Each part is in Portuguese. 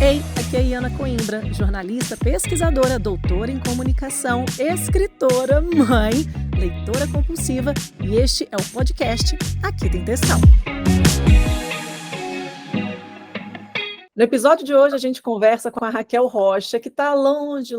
Ei, aqui é a Iana Coimbra, jornalista, pesquisadora, doutora em comunicação, escritora, mãe, leitora compulsiva, e este é o podcast Aqui Tem Textão. No episódio de hoje, a gente conversa com a Raquel Rocha, que está longe,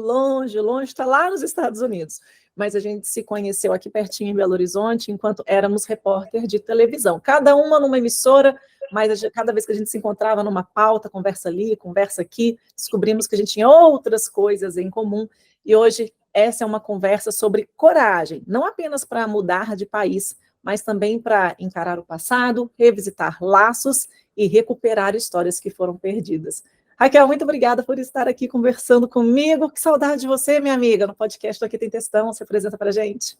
está lá nos Estados Unidos. Mas a gente se conheceu aqui pertinho em Belo Horizonte, enquanto éramos repórter de televisão. Cada uma numa emissora, mas cada vez que a gente se encontrava numa pauta, conversa ali, conversa aqui, descobrimos que a gente tinha outras coisas em comum. E hoje, essa é uma conversa sobre coragem, não apenas para mudar de país, mas também para encarar o passado, revisitar laços e recuperar histórias que foram perdidas. Raquel, muito obrigada por estar aqui conversando comigo. Que saudade de você, minha amiga, no podcast Aqui Tem Textão. Você apresenta para a gente?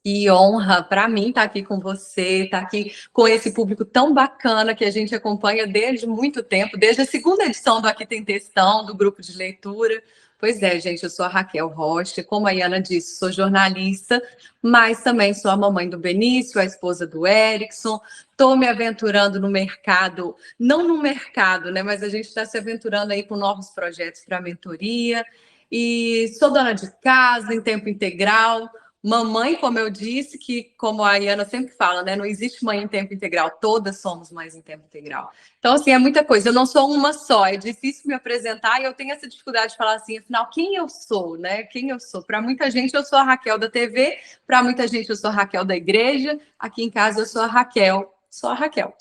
Que honra para mim estar aqui com você, estar aqui com esse público tão bacana que a gente acompanha desde muito tempo, desde a segunda edição do Aqui Tem Textão, do grupo de leitura. Pois é, gente, eu sou a Raquel Rocha, como a Iana disse, sou jornalista, mas também sou a mamãe do Benício, a esposa do Erickson. Estou me aventurando no mercado, não no mercado, né? Mas a gente está se aventurando aí com novos projetos para a mentoria. E sou dona de casa em tempo integral. Mamãe, como eu disse, que como a Iana sempre fala, né? Não existe mãe em tempo integral, todas somos mães em tempo integral. Então, assim, é muita coisa. Eu não sou uma só, é difícil me apresentar e eu tenho essa dificuldade de falar assim, afinal, quem eu sou, né? Quem eu sou? Para muita gente, eu sou a Raquel da TV, para muita gente, eu sou a Raquel da igreja. Aqui em casa, eu sou a Raquel, só a Raquel.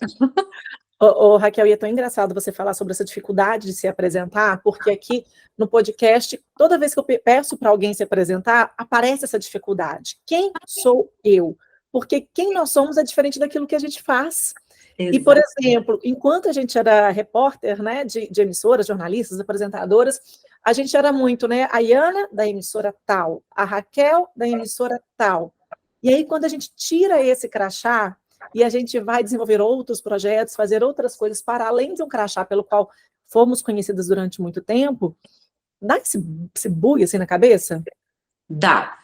Raquel, e é tão engraçado você falar sobre essa dificuldade de se apresentar, porque aqui no podcast, toda vez que eu peço para alguém se apresentar, aparece essa dificuldade. Quem sou eu? Porque quem nós somos é diferente daquilo que a gente faz. Exato. E, por exemplo, enquanto a gente era repórter, né, de emissoras, jornalistas, apresentadoras, a gente era muito, né, a Iana da emissora tal, a Raquel da emissora tal. E aí, quando a gente tira esse crachá, e a gente vai desenvolver outros projetos, fazer outras coisas para além de um crachá pelo qual fomos conhecidas durante muito tempo, dá esse bug assim na cabeça? Dá.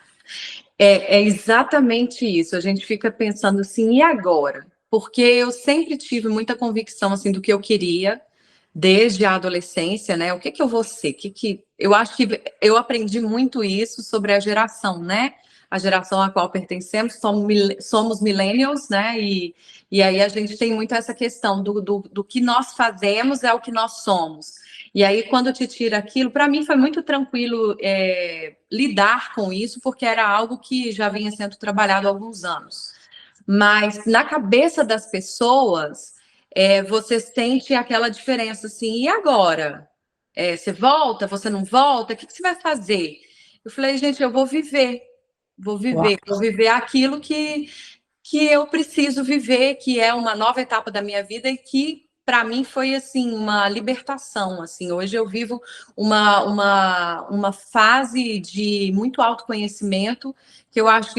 É exatamente isso. A gente fica pensando assim, e agora? Porque eu sempre tive muita convicção assim do que eu queria desde a adolescência, né? O que eu vou ser? Eu acho que eu aprendi muito isso sobre a geração, né? A geração à qual pertencemos, somos millennials, né? E aí a gente tem muito essa questão do que nós fazemos é o que nós somos. E aí, quando te tira aquilo, para mim foi muito tranquilo lidar com isso, porque era algo que já vinha sendo trabalhado há alguns anos. Mas na cabeça das pessoas, você sente aquela diferença assim, e agora? Você volta, você não volta? O que você vai fazer? Eu falei, gente, eu vou viver aquilo que eu preciso viver, que é uma nova etapa da minha vida e que, para mim, foi assim uma libertação. Assim, hoje eu vivo uma fase de muito autoconhecimento, que eu acho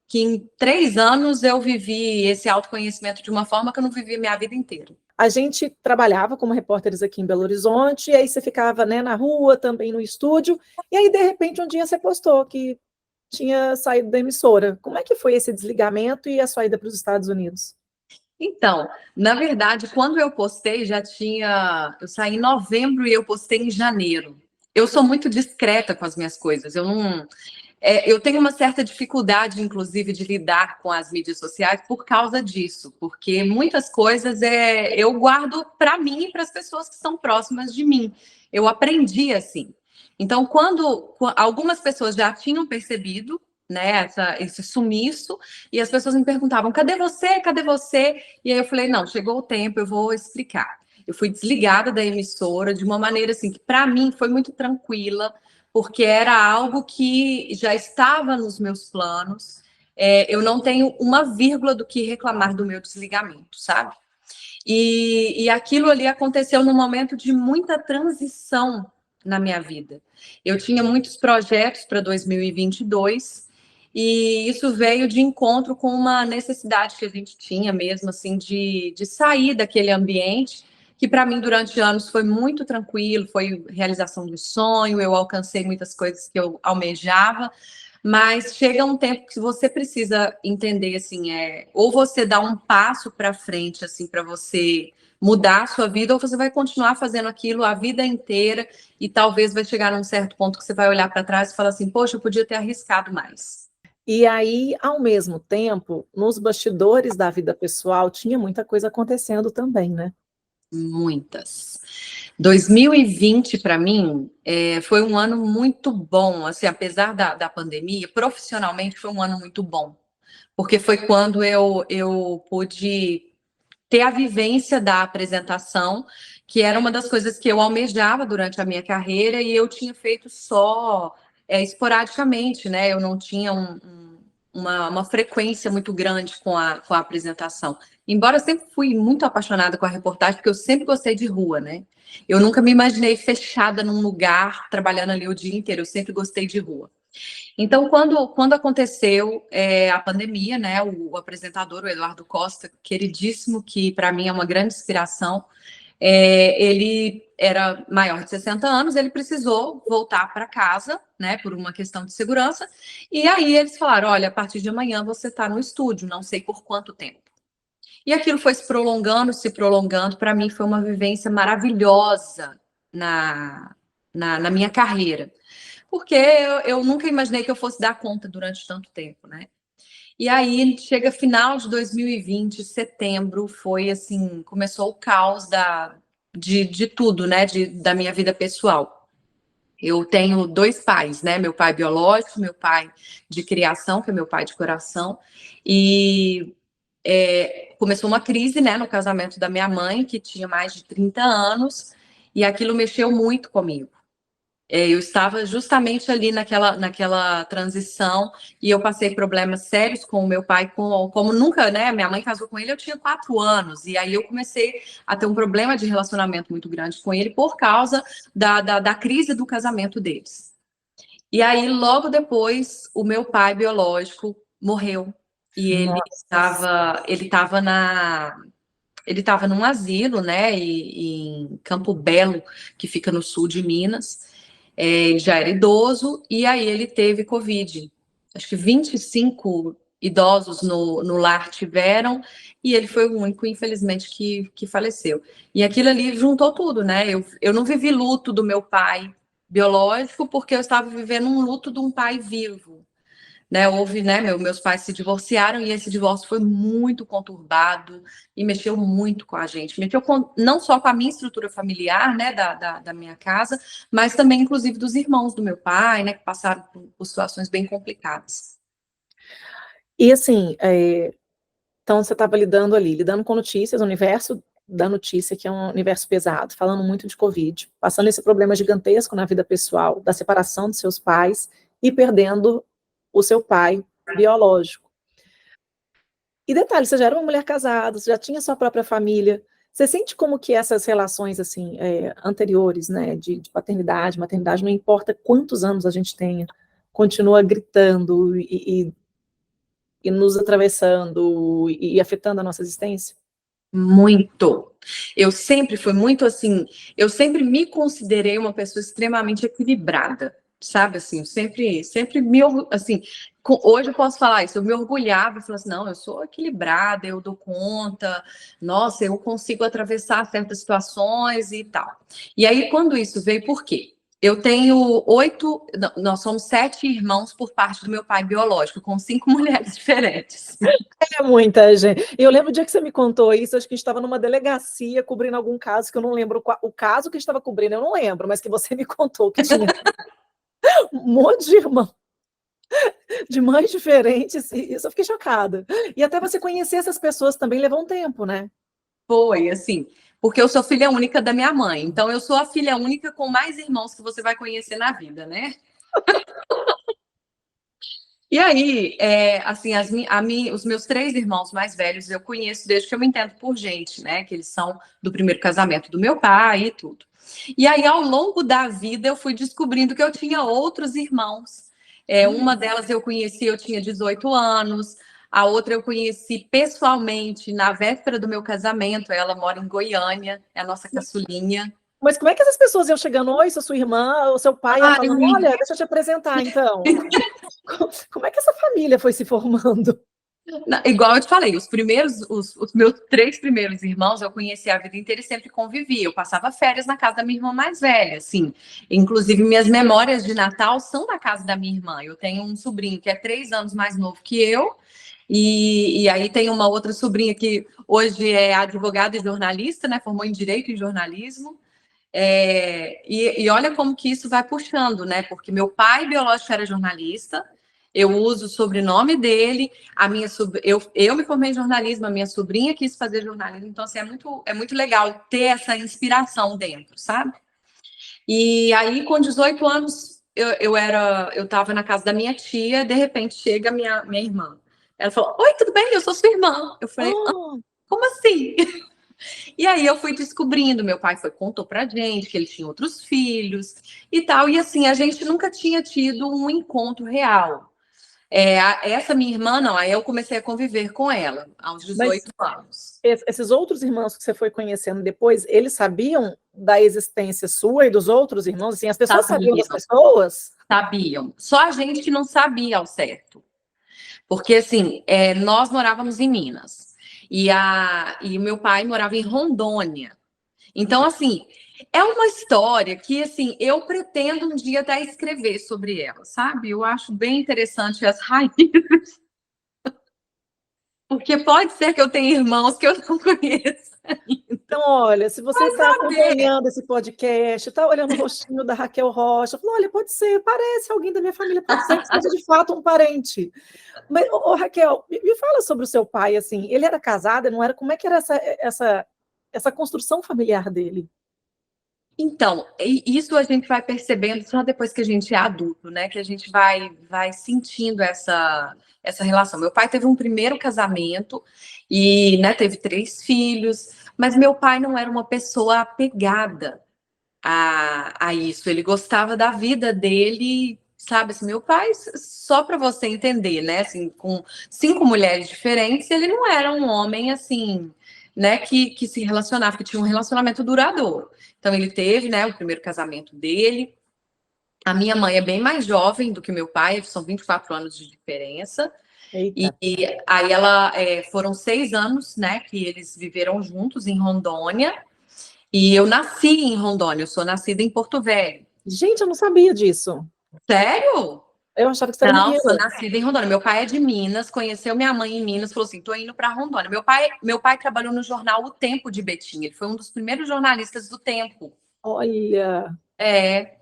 que em 3 anos eu vivi esse autoconhecimento de uma forma que eu não vivi minha vida inteira. A gente trabalhava como repórteres aqui em Belo Horizonte, e aí você ficava, né, na rua, também no estúdio, e aí, de repente, um dia você postou que tinha saído da emissora. Como é que foi esse desligamento e a sua ida para os Estados Unidos? Então, na verdade, quando eu postei, eu saí em novembro e eu postei em janeiro. Eu sou muito discreta com as minhas coisas, eu tenho uma certa dificuldade, inclusive, de lidar com as mídias sociais por causa disso, porque muitas coisas eu guardo para mim e para as pessoas que são próximas de mim. Eu aprendi assim. Então, quando algumas pessoas já tinham percebido, né, esse sumiço, e as pessoas me perguntavam, cadê você? Cadê você? E aí eu falei, não, chegou o tempo, eu vou explicar. Eu fui desligada da emissora de uma maneira assim, que para mim foi muito tranquila, porque era algo que já estava nos meus planos. Eu não tenho uma vírgula do que reclamar do meu desligamento, sabe? E aquilo ali aconteceu num momento de muita transição na minha vida. Eu tinha muitos projetos para 2022 e isso veio de encontro com uma necessidade que a gente tinha mesmo, assim, de sair daquele ambiente que para mim durante anos foi muito tranquilo, foi realização de sonho, eu alcancei muitas coisas que eu almejava, mas chega um tempo que você precisa entender, assim, ou você dá um passo para frente, assim, para você mudar a sua vida, ou você vai continuar fazendo aquilo a vida inteira e talvez vai chegar num certo ponto que você vai olhar para trás e falar assim, poxa, eu podia ter arriscado mais. E aí, ao mesmo tempo, nos bastidores da vida pessoal, tinha muita coisa acontecendo também, né? Muitas. 2020, para mim, foi um ano muito bom, assim, apesar da pandemia, profissionalmente foi um ano muito bom, porque foi quando eu pude ter a vivência da apresentação, que era uma das coisas que eu almejava durante a minha carreira e eu tinha feito só esporadicamente, né? Eu não tinha uma frequência muito grande com a apresentação. Embora eu sempre fui muito apaixonada com a reportagem, porque eu sempre gostei de rua, né? Eu nunca me imaginei fechada num lugar, trabalhando ali o dia inteiro, eu sempre gostei de rua. Então, quando aconteceu a pandemia, né, o apresentador, o Eduardo Costa, queridíssimo, que para mim é uma grande inspiração, ele era maior de 60 anos, ele precisou voltar para casa, né, por uma questão de segurança, e aí eles falaram, olha, a partir de amanhã você está no estúdio, não sei por quanto tempo. E aquilo foi se prolongando, para mim foi uma vivência maravilhosa na minha carreira, porque eu nunca imaginei que eu fosse dar conta durante tanto tempo, né? E aí, chega final de 2020, setembro, foi assim, começou o caos de tudo, né? Da minha vida pessoal. Eu tenho dois pais, né? Meu pai biológico, meu pai de criação, que é meu pai de coração, e começou uma crise, né, no casamento da minha mãe, que tinha mais de 30 anos, e aquilo mexeu muito comigo. Eu estava justamente ali naquela transição e eu passei problemas sérios com o meu pai, como nunca, né? Minha mãe casou com ele, eu tinha 4 anos, e aí eu comecei a ter um problema de relacionamento muito grande com ele por causa da crise do casamento deles. E aí, logo depois, o meu pai biológico morreu. E ele estava num asilo, né, em Campo Belo, que fica no sul de Minas. Ele já era idoso e aí ele teve Covid. Acho que 25 idosos no lar tiveram e ele foi o único, infelizmente, que faleceu. E aquilo ali juntou tudo, né? Eu não vivi luto do meu pai biológico porque eu estava vivendo um luto de um pai vivo. Né, houve, né, meus pais se divorciaram e esse divórcio foi muito conturbado e mexeu muito com a gente. Mexeu não só com a minha estrutura familiar, né, da minha casa, mas também, inclusive, dos irmãos do meu pai, né, que passaram por situações bem complicadas. E assim, então você estava lidando com notícias, o universo da notícia, que é um universo pesado, falando muito de Covid, passando esse problema gigantesco na vida pessoal, da separação dos seus pais e perdendo o seu pai biológico. E detalhe, você já era uma mulher casada, você já tinha sua própria família. Você sente como que essas relações assim anteriores, né, de paternidade, maternidade, não importa quantos anos a gente tenha, continua gritando e nos atravessando e afetando a nossa existência? Muito. Eu sempre fui muito assim, eu sempre me considerei uma pessoa extremamente equilibrada, sabe assim, eu sempre assim, hoje eu posso falar isso, eu me orgulhava e falava assim, não, eu sou equilibrada, eu dou conta, nossa, eu consigo atravessar certas situações e tal. E aí quando isso veio, por quê? Eu tenho nós somos 7 irmãos por parte do meu pai biológico, com 5 mulheres diferentes. É muita gente. Eu lembro o dia que você me contou isso, acho que estava numa delegacia cobrindo algum caso, que eu não lembro o caso que estava cobrindo, eu não lembro, mas que você me contou que tinha um monte de irmão, de mães diferentes, e isso eu fiquei chocada. E até você conhecer essas pessoas também levou um tempo, né? Foi, assim, porque eu sou filha única da minha mãe. Então, eu sou a filha única com mais irmãos que você vai conhecer na vida, né? E aí, assim, os meus 3 irmãos mais velhos eu conheço desde que eu me entendo por gente, né? Que eles são do primeiro casamento do meu pai e tudo. E aí, ao longo da vida, eu fui descobrindo que eu tinha outros irmãos. Uma delas eu conheci, eu tinha 18 anos. A outra eu conheci pessoalmente na véspera do meu casamento. Ela mora em Goiânia, é a nossa caçulinha. Mas como é que essas pessoas iam chegando? Oi, sou sua irmã, o seu pai ia falando, olha, deixa eu te apresentar, então. Como é que essa família foi se formando? Igual eu te falei, os meus 3 primeiros irmãos eu conheci a vida inteira e sempre convivi. Eu passava férias na casa da minha irmã mais velha, assim. Inclusive, minhas memórias de Natal são na casa da minha irmã. Eu tenho um sobrinho que é 3 anos mais novo que eu, e aí tem uma outra sobrinha que hoje é advogada e jornalista, né? Formou em Direito e Jornalismo. E olha como que isso vai puxando, né? Porque meu pai biológico era jornalista, eu uso o sobrenome dele, eu me formei em jornalismo, a minha sobrinha quis fazer jornalismo, então assim, é muito legal ter essa inspiração dentro, sabe? E aí, com 18 anos, eu estava na casa da minha tia, de repente chega minha irmã. Ela falou: Oi, tudo bem? Eu sou sua irmã. Eu falei: Oh, Como assim? E aí eu fui descobrindo, meu pai contou pra gente que ele tinha outros filhos e tal, e assim, a gente nunca tinha tido um encontro real. Essa minha irmã, não, aí eu comecei a conviver com ela, aos mas 18 anos. esses outros irmãos que você foi conhecendo depois, eles sabiam da existência sua e dos outros irmãos? Assim, as pessoas sabiam das Sabiam, pessoas? sabiam. Só a gente que não sabia ao certo. Porque, assim, nós morávamos em Minas. E meu pai morava em Rondônia. Então, assim, é uma história que, assim, eu pretendo um dia até escrever sobre ela, sabe? Eu acho bem interessante as raízes, porque pode ser que eu tenha irmãos que eu não conheço. Então, olha, se você Vai está saber. acompanhando esse podcast, está olhando o rostinho da Raquel Rocha, falou, olha, pode ser, parece alguém da minha família, pode ser que seja de fato um parente. Mas, Raquel, me fala sobre o seu pai, assim, ele era casado, não era? Como é que era essa construção familiar dele? Então, isso a gente vai percebendo só depois que a gente é adulto, né? Que a gente vai sentindo essa relação. Meu pai teve um primeiro casamento e, né, teve 3 filhos, mas meu pai não era uma pessoa apegada a isso. Ele gostava da vida dele, sabe? Assim, meu pai, só para você entender, né? Assim, com 5 mulheres diferentes, ele não era um homem assim, né? Que se relacionava, que tinha um relacionamento duradouro. Então ele teve, né? O primeiro casamento dele. A minha mãe é bem mais jovem do que meu pai, são 24 anos de diferença. E, Eita. e aí foram 6 anos, né? Que eles viveram juntos em Rondônia. E eu nasci em Rondônia, eu sou nascida em Porto Velho. Gente, eu não sabia disso. Sério? Eu achava que você era Não, mineira. sou nascida em Rondônia. Meu pai é de Minas, conheceu minha mãe em Minas, falou assim: tô indo para Rondônia. Meu pai trabalhou no jornal O Tempo de Betim, ele foi um dos primeiros jornalistas do Tempo. Olha, É.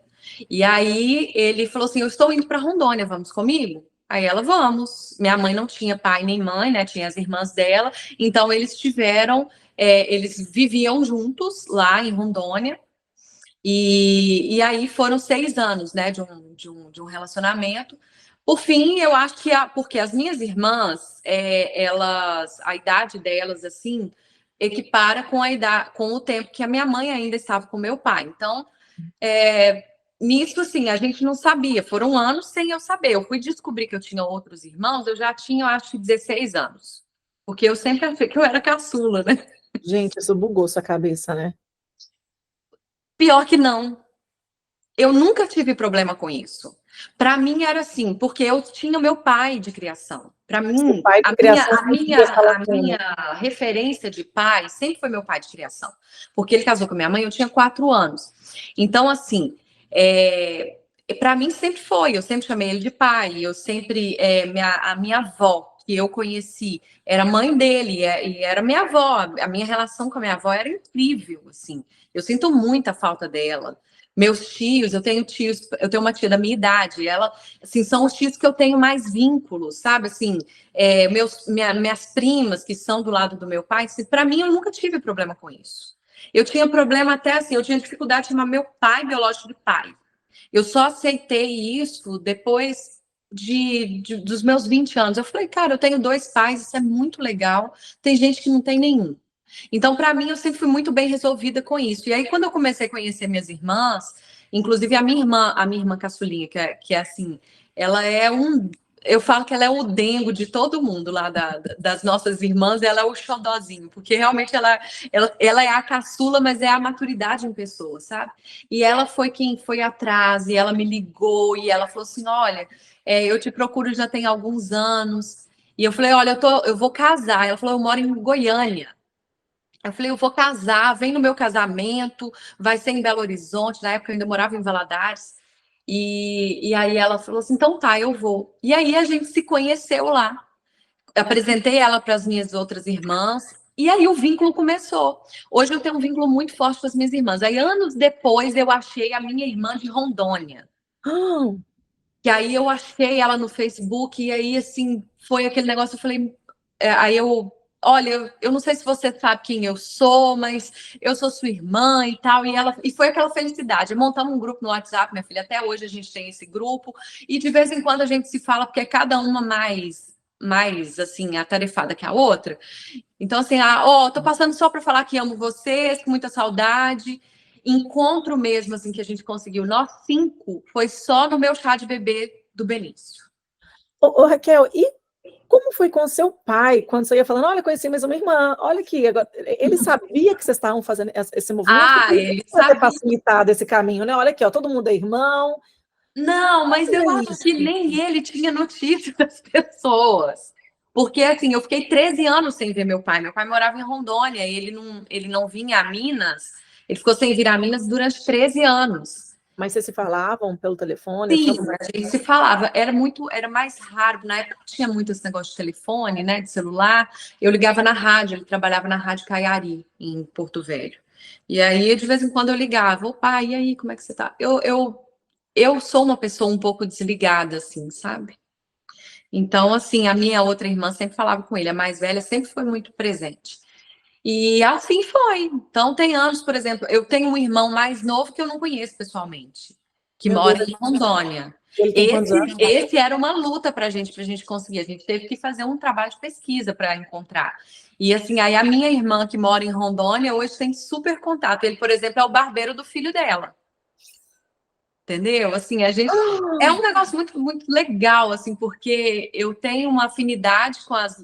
E aí ele falou assim: eu estou indo para Rondônia, vamos comigo? Aí ela, vamos. Minha mãe não tinha pai nem mãe, né? Tinha as irmãs dela. Então eles viviam juntos lá em Rondônia. E aí foram 6 anos, né, de um relacionamento. Por fim, eu acho que porque as minhas irmãs, a idade delas, assim, equipara com o tempo que a minha mãe ainda estava com meu pai. Então, nisso, assim, a gente não sabia. Foram anos sem eu saber. Eu fui descobrir que eu tinha outros irmãos, eu já tinha, eu acho, 16 anos. Porque eu sempre achei que eu era caçula, né? gente, isso bugou sua cabeça, né? Pior que não. Eu nunca tive problema com isso. Para mim era assim, porque eu tinha meu pai de criação. Para Seu mim, pai a de minha, criação a sentia minha, essa a lacuna. minha referência de pai sempre foi meu pai de criação. Porque ele casou com minha mãe, eu tinha 4 anos. Então, assim, para mim sempre foi. Eu sempre chamei ele de pai. Eu sempre, a minha avó, que eu conheci, era mãe dele e era minha avó. A minha relação com a minha avó era incrível, assim. Eu sinto muita falta dela. Meus tios, eu tenho uma tia da minha idade, ela, assim, são os tios que eu tenho mais vínculos, sabe, assim, minhas primas, que são do lado do meu pai, assim, para mim, eu nunca tive problema com isso. Eu tinha problema até, assim, eu tinha dificuldade de chamar meu pai biológico de pai. Eu só aceitei isso depois dos meus 20 anos. Eu falei, cara, eu tenho 2 pais, isso é muito legal, tem gente que não tem nenhum. Então, para mim, eu sempre fui muito bem resolvida com isso. E aí, quando eu comecei a conhecer minhas irmãs, inclusive a minha irmã caçulinha, que é assim, ela é eu falo que ela é o dengo de todo mundo lá das nossas irmãs, ela é o xodózinho, porque realmente ela é a caçula, mas é a maturidade em pessoa, sabe? E ela foi quem foi atrás, e ela me ligou, e ela falou assim: olha, eu te procuro já tem alguns anos. E eu falei, olha, eu vou casar. Ela falou, eu moro em Goiânia. Eu falei, eu vou casar, vem no meu casamento, vai ser em Belo Horizonte. Na época eu ainda morava em Valadares. E aí ela falou assim, então tá, eu vou. E aí a gente se conheceu lá. Apresentei ela para as minhas outras irmãs. E aí o vínculo começou. Hoje eu tenho um vínculo muito forte com as minhas irmãs. Aí anos depois eu achei a minha irmã de Rondônia. Ah, Que aí eu achei ela no Facebook e aí assim foi aquele negócio. Eu falei, aí eu, olha, eu não sei se você sabe quem eu sou, mas eu sou sua irmã e tal. E foi aquela felicidade. Montamos um grupo no WhatsApp, minha filha. Até hoje a gente tem esse grupo e de vez em quando a gente se fala porque é cada uma mais assim atarefada que a outra. Então assim, tô passando só para falar que amo vocês, com muita saudade. Encontro mesmo assim que a gente conseguiu, nós 5, foi só no meu chá de bebê do Benício. ô, Raquel, e como foi com o seu pai, quando você ia falando, olha, conheci mais uma irmã, olha aqui, agora, ele sabia que vocês estavam fazendo esse movimento, porque ele Ele pode ter sabia. facilitado esse caminho, né? Olha aqui, ó, todo mundo é irmão. Não, mas Como eu é acho isso? que nem ele tinha notícia das pessoas. Porque assim, eu fiquei 13 anos sem ver meu pai. Meu pai morava em Rondônia, e ele não vinha a Minas. Ele ficou sem vir a Minas durante 13 anos. Mas vocês se falavam pelo telefone, assim, Sim, alguma a gente se falava. Era mais raro. Na época não tinha muito esse negócio de telefone, né? De celular. Eu ligava na rádio, ele trabalhava na Rádio Caiari, em Porto Velho. E aí, de vez em quando, eu ligava, ô pai, e aí, como é que você tá? Eu sou uma pessoa um pouco desligada, assim, sabe? Então, assim, a minha outra irmã sempre falava com ele, a mais velha sempre foi muito presente. E assim foi. Então, tem anos, por exemplo, eu tenho um irmão mais novo que eu não conheço pessoalmente, que Meu Deus, mora em Rondônia. ele tem quantos Esse, anos? esse era uma luta para a gente conseguir. A gente teve que fazer um trabalho de pesquisa para encontrar. E assim, aí a minha irmã que mora em Rondônia hoje tem super contato. Ele, por exemplo, é o barbeiro do filho dela. Entendeu? Assim, a gente é um negócio muito muito legal assim, porque eu tenho uma afinidade com as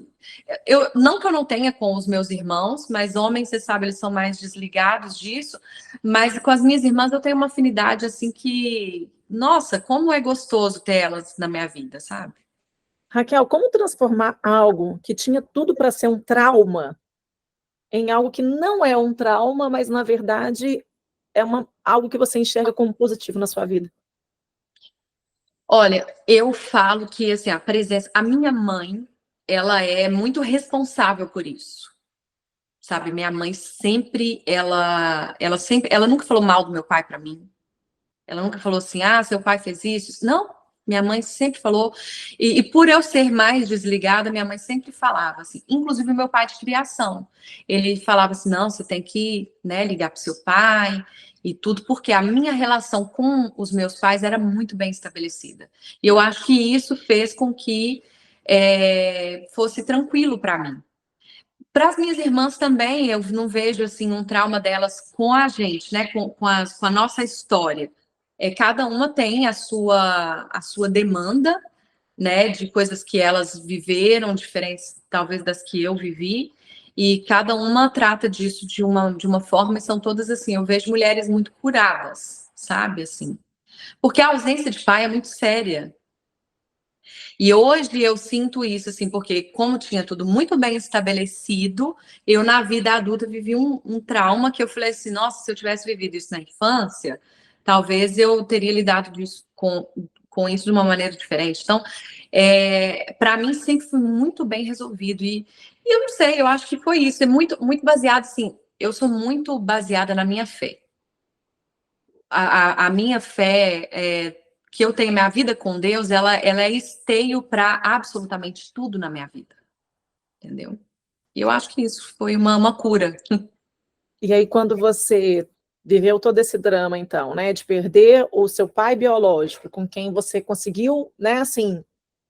eu não que eu não tenha com os meus irmãos, mas homens, você sabe, eles são mais desligados disso, mas com as minhas irmãs eu tenho uma afinidade assim que, nossa, como é gostoso ter elas na minha vida, sabe? Raquel, como transformar algo que tinha tudo para ser um trauma em algo que não é um trauma, mas na verdade é algo que você enxerga como positivo na sua vida? Olha, eu falo que assim, a minha mãe, ela é muito responsável por isso. Sabe, minha mãe sempre, ela nunca falou mal do meu pai para mim. Ela nunca falou assim, seu pai fez isso. Não, minha mãe sempre falou. E por eu ser mais desligada, minha mãe sempre falava assim. Inclusive meu pai de criação, ele falava assim, não, você tem que, né, ligar para seu pai e tudo, porque a minha relação com os meus pais era muito bem estabelecida. E eu acho que isso fez com que fosse tranquilo para mim. Para as minhas irmãs também, eu não vejo assim um trauma delas com a gente, né? Com a nossa história. Cada uma tem a sua demanda, né? De coisas que elas viveram, diferentes talvez das que eu vivi, e cada uma trata disso de uma forma, e são todas assim. Eu vejo mulheres muito curadas, sabe? Assim, porque a ausência de pai é muito séria. E hoje eu sinto isso, assim, porque como tinha tudo muito bem estabelecido, eu na vida adulta vivi um trauma que eu falei assim, nossa, se eu tivesse vivido isso na infância, talvez eu teria lidado com isso de uma maneira diferente. Então, para mim sempre foi muito bem resolvido. E eu não sei, eu acho que foi isso, é muito, muito baseado, assim, eu sou muito baseada na minha fé. A minha fé que eu tenho minha vida com Deus, ela é esteio para absolutamente tudo na minha vida, entendeu? E eu acho que isso foi uma cura. E aí, quando você viveu todo esse drama, então, né, de perder o seu pai biológico, com quem você conseguiu, né, assim,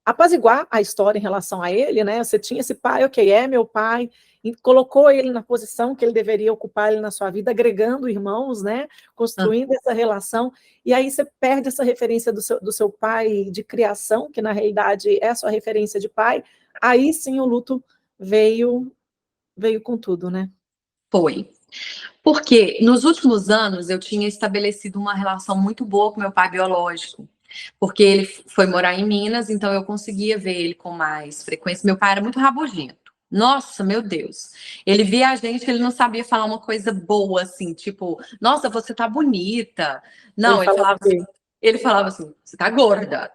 apaziguar a história em relação a ele, né? Você tinha esse pai, ok, é meu pai, e colocou ele na posição que ele deveria ocupar ele na sua vida, agregando irmãos, né? Construindo essa relação, e aí você perde essa referência do seu pai de criação, que na realidade é a sua referência de pai, aí sim o luto veio com tudo, né? Foi. Porque nos últimos anos eu tinha estabelecido uma relação muito boa com meu pai biológico. porque ele foi morar em Minas, então eu conseguia ver ele com mais frequência. Meu pai era muito rabugento. Nossa, meu Deus. Ele via a gente, ele não sabia falar uma coisa boa, assim, tipo, nossa, você tá bonita. Ele Não, falava assim, ele falava assim, você tá gorda.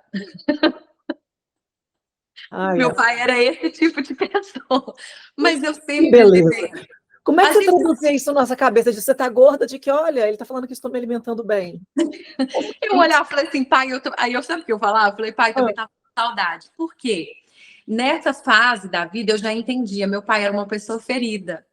ai, Meu pai era esse tipo de pessoa. Mas eu que sempre beleza. levei. Como é que A você gente, traduzia isso na nossa cabeça? De você tá gorda, de que, olha, ele tá falando que estou me alimentando bem. Como eu que... olhava e falei assim, pai, aí eu sabe o que eu falava? Eu falei, pai, Ah, também tava com saudade. Por quê? Nessa fase da vida eu já entendia, meu pai era uma pessoa ferida.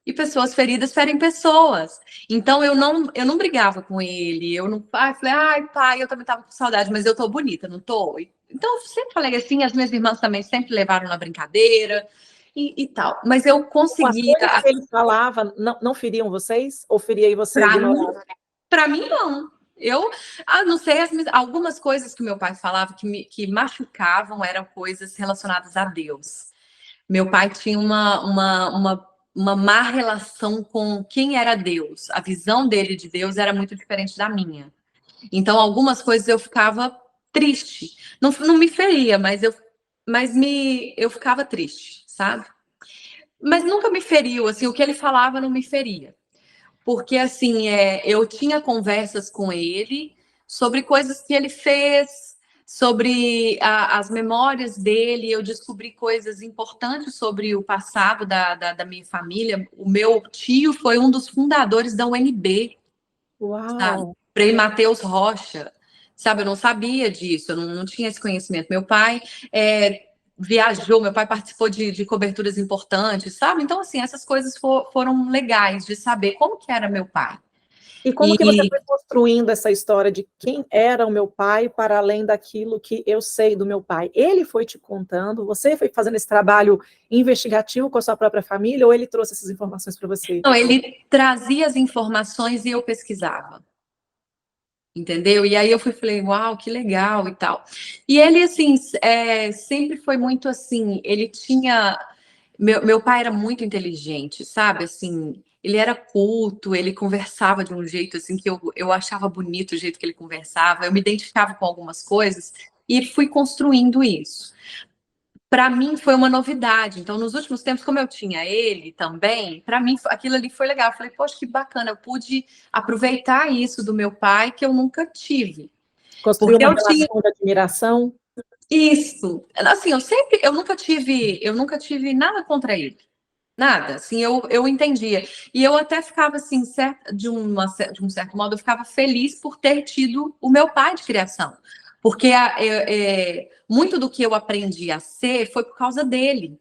E pessoas feridas ferem pessoas. Então eu não brigava com ele, eu não falei, ai, pai, eu também tava com saudade, mas eu tô bonita, não tô? Então eu sempre falei assim, as minhas irmãs também sempre levaram na brincadeira e tal. Mas eu as conseguia, coisas que ele falava não feriam vocês? Ou feria e você para mim, ignorava? para mim não. Eu, não sei, algumas coisas que meu pai falava que machucavam eram coisas relacionadas a Deus. Meu pai tinha uma má relação com quem era Deus. A visão dele de Deus era muito diferente da minha. Então, algumas coisas eu ficava triste. Não me feria, eu ficava triste, sabe? Mas nunca me feriu, assim, o que ele falava não me feria. Porque, assim, eu tinha conversas com ele sobre coisas que ele fez, sobre as memórias dele. Eu descobri coisas importantes sobre o passado da minha família. O meu tio foi um dos fundadores da UNB, sabe? Uau! Frei Mateus Rocha, sabe? Eu não sabia disso, eu não tinha esse conhecimento. Meu pai viajou, meu pai participou de coberturas importantes, sabe? Então, assim, essas coisas foram legais de saber como que era meu pai. E como que você E foi construindo essa história de quem era o meu pai para além daquilo que eu sei do meu pai? Ele foi te contando, você foi fazendo esse trabalho investigativo com a sua própria família ou ele trouxe essas informações para você? não, ele trazia as informações e eu pesquisava. Entendeu? E aí eu falei, uau, que legal e tal. E ele, assim, sempre foi muito assim, ele tinha. Meu pai era muito inteligente, sabe? Assim, ele era culto, ele conversava de um jeito assim que eu achava bonito o jeito que ele conversava, eu me identificava com algumas coisas e fui construindo isso. Para mim foi uma novidade. Então, nos últimos tempos, como eu tinha ele também, para mim aquilo ali foi legal. Eu falei, poxa, que bacana, eu pude aproveitar isso do meu pai que eu nunca tive. Construiu Porque uma eu tinha relação de admiração? isso. Assim, eu nunca tive nada contra ele. Nada, assim, eu entendia. E eu até ficava, assim, de um certo modo, eu ficava feliz por ter tido o meu pai de criação. Porque muito do que eu aprendi a ser foi por causa dele.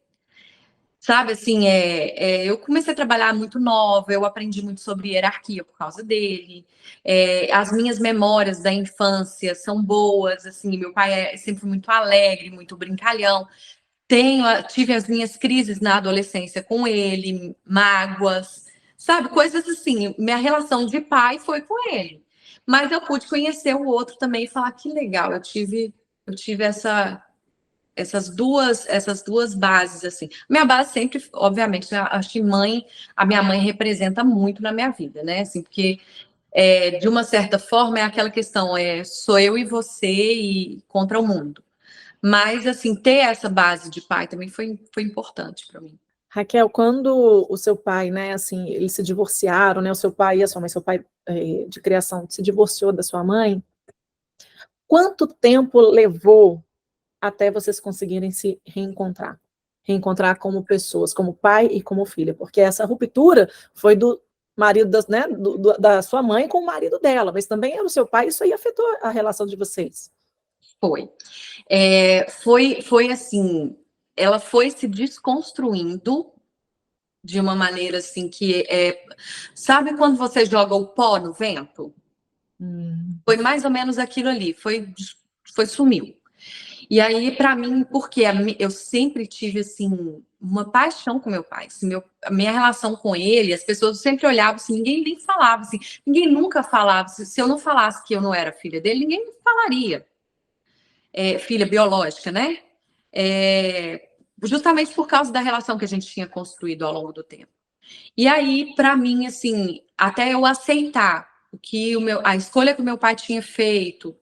Sabe, assim, eu comecei a trabalhar muito nova, eu aprendi muito sobre hierarquia por causa dele. As minhas memórias da infância são boas, assim, meu pai sempre foi muito alegre, muito brincalhão. Tive as minhas crises na adolescência com ele, mágoas, sabe? Coisas assim. Minha relação de pai foi com ele. Mas eu pude conhecer o outro também e falar que legal, eu tive essas duas bases, assim. Minha base sempre, obviamente, acho que a minha mãe representa muito na minha vida, né? Assim, porque de uma certa forma é aquela questão, sou eu e você e contra o mundo. Mas, assim, ter essa base de pai também foi importante para mim. Raquel, quando o seu pai, né, assim, eles se divorciaram, né, o seu pai e a sua mãe, seu pai de criação se divorciou da sua mãe, quanto tempo levou até vocês conseguirem se reencontrar? Reencontrar como pessoas, como pai e como filha, porque essa ruptura foi do marido né, da sua mãe com o marido dela, mas também era o seu pai, isso aí afetou a relação de vocês. Foi. Foi assim, ela foi se desconstruindo de uma maneira assim que sabe quando você joga o pó no vento? Foi mais ou menos aquilo ali, sumiu. E aí, para mim, porque eu sempre tive, assim, uma paixão com meu pai. Assim, a minha relação com ele, as pessoas sempre olhavam assim, ninguém nem falava assim, ninguém nunca falava. Se eu não falasse que eu não era filha dele, ninguém falaria. Filha biológica, né? Justamente por causa da relação que a gente tinha construído ao longo do tempo. E aí, para mim, assim, até eu aceitar a escolha que o meu pai tinha feito,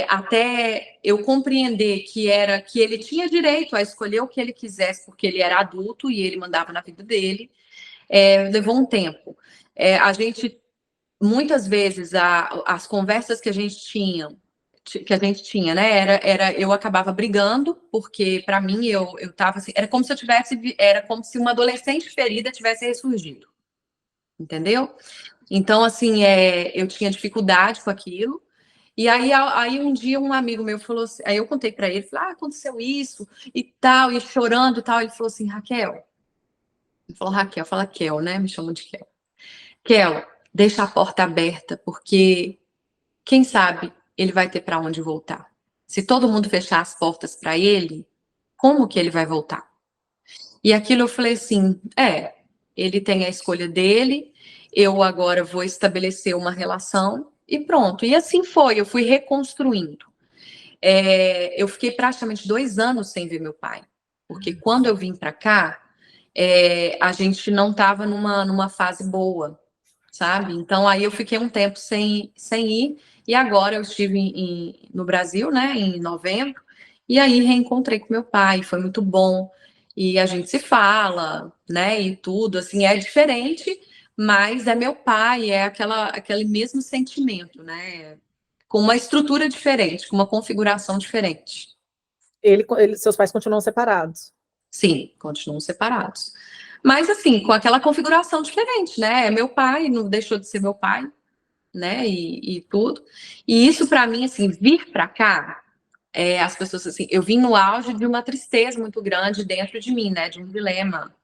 até eu compreender que ele tinha direito a escolher o que ele quisesse, porque ele era adulto e ele mandava na vida dele, levou um tempo. A gente, muitas vezes, as conversas que a gente tinha, né, eu acabava brigando, porque para mim eu tava assim, era como se uma adolescente ferida tivesse ressurgido, entendeu? Então, assim, eu tinha dificuldade com aquilo. E aí um dia um amigo meu falou assim, aí eu contei para ele, falei, aconteceu isso e tal, e chorando e tal. Ele falou assim, Raquel, fala Kel, né? Me chamam de Kel. Kel, deixa a porta aberta, porque quem sabe ele vai ter para onde voltar. Se todo mundo fechar as portas para ele, como que ele vai voltar? E aquilo eu falei assim, ele tem a escolha dele, eu agora vou estabelecer uma relação e pronto. E assim foi, eu fui reconstruindo. Eu fiquei praticamente 2 anos sem ver meu pai, porque quando eu vim para cá, a gente não estava numa fase boa, sabe? Então aí eu fiquei um tempo sem ir, e agora eu estive no Brasil, né, em novembro, e aí reencontrei com meu pai, foi muito bom, e a gente se fala, né, e tudo, assim, é diferente, mas é meu pai, é aquele mesmo sentimento, né, com uma estrutura diferente, com uma configuração diferente. Seus pais continuam separados? Sim, continuam separados. Mas, assim, com aquela configuração diferente, né? É meu pai, não deixou de ser meu pai, né? E tudo. E isso, para mim, assim, vir para cá, as pessoas, assim, eu vim no auge de uma tristeza muito grande dentro de mim, né? De um dilema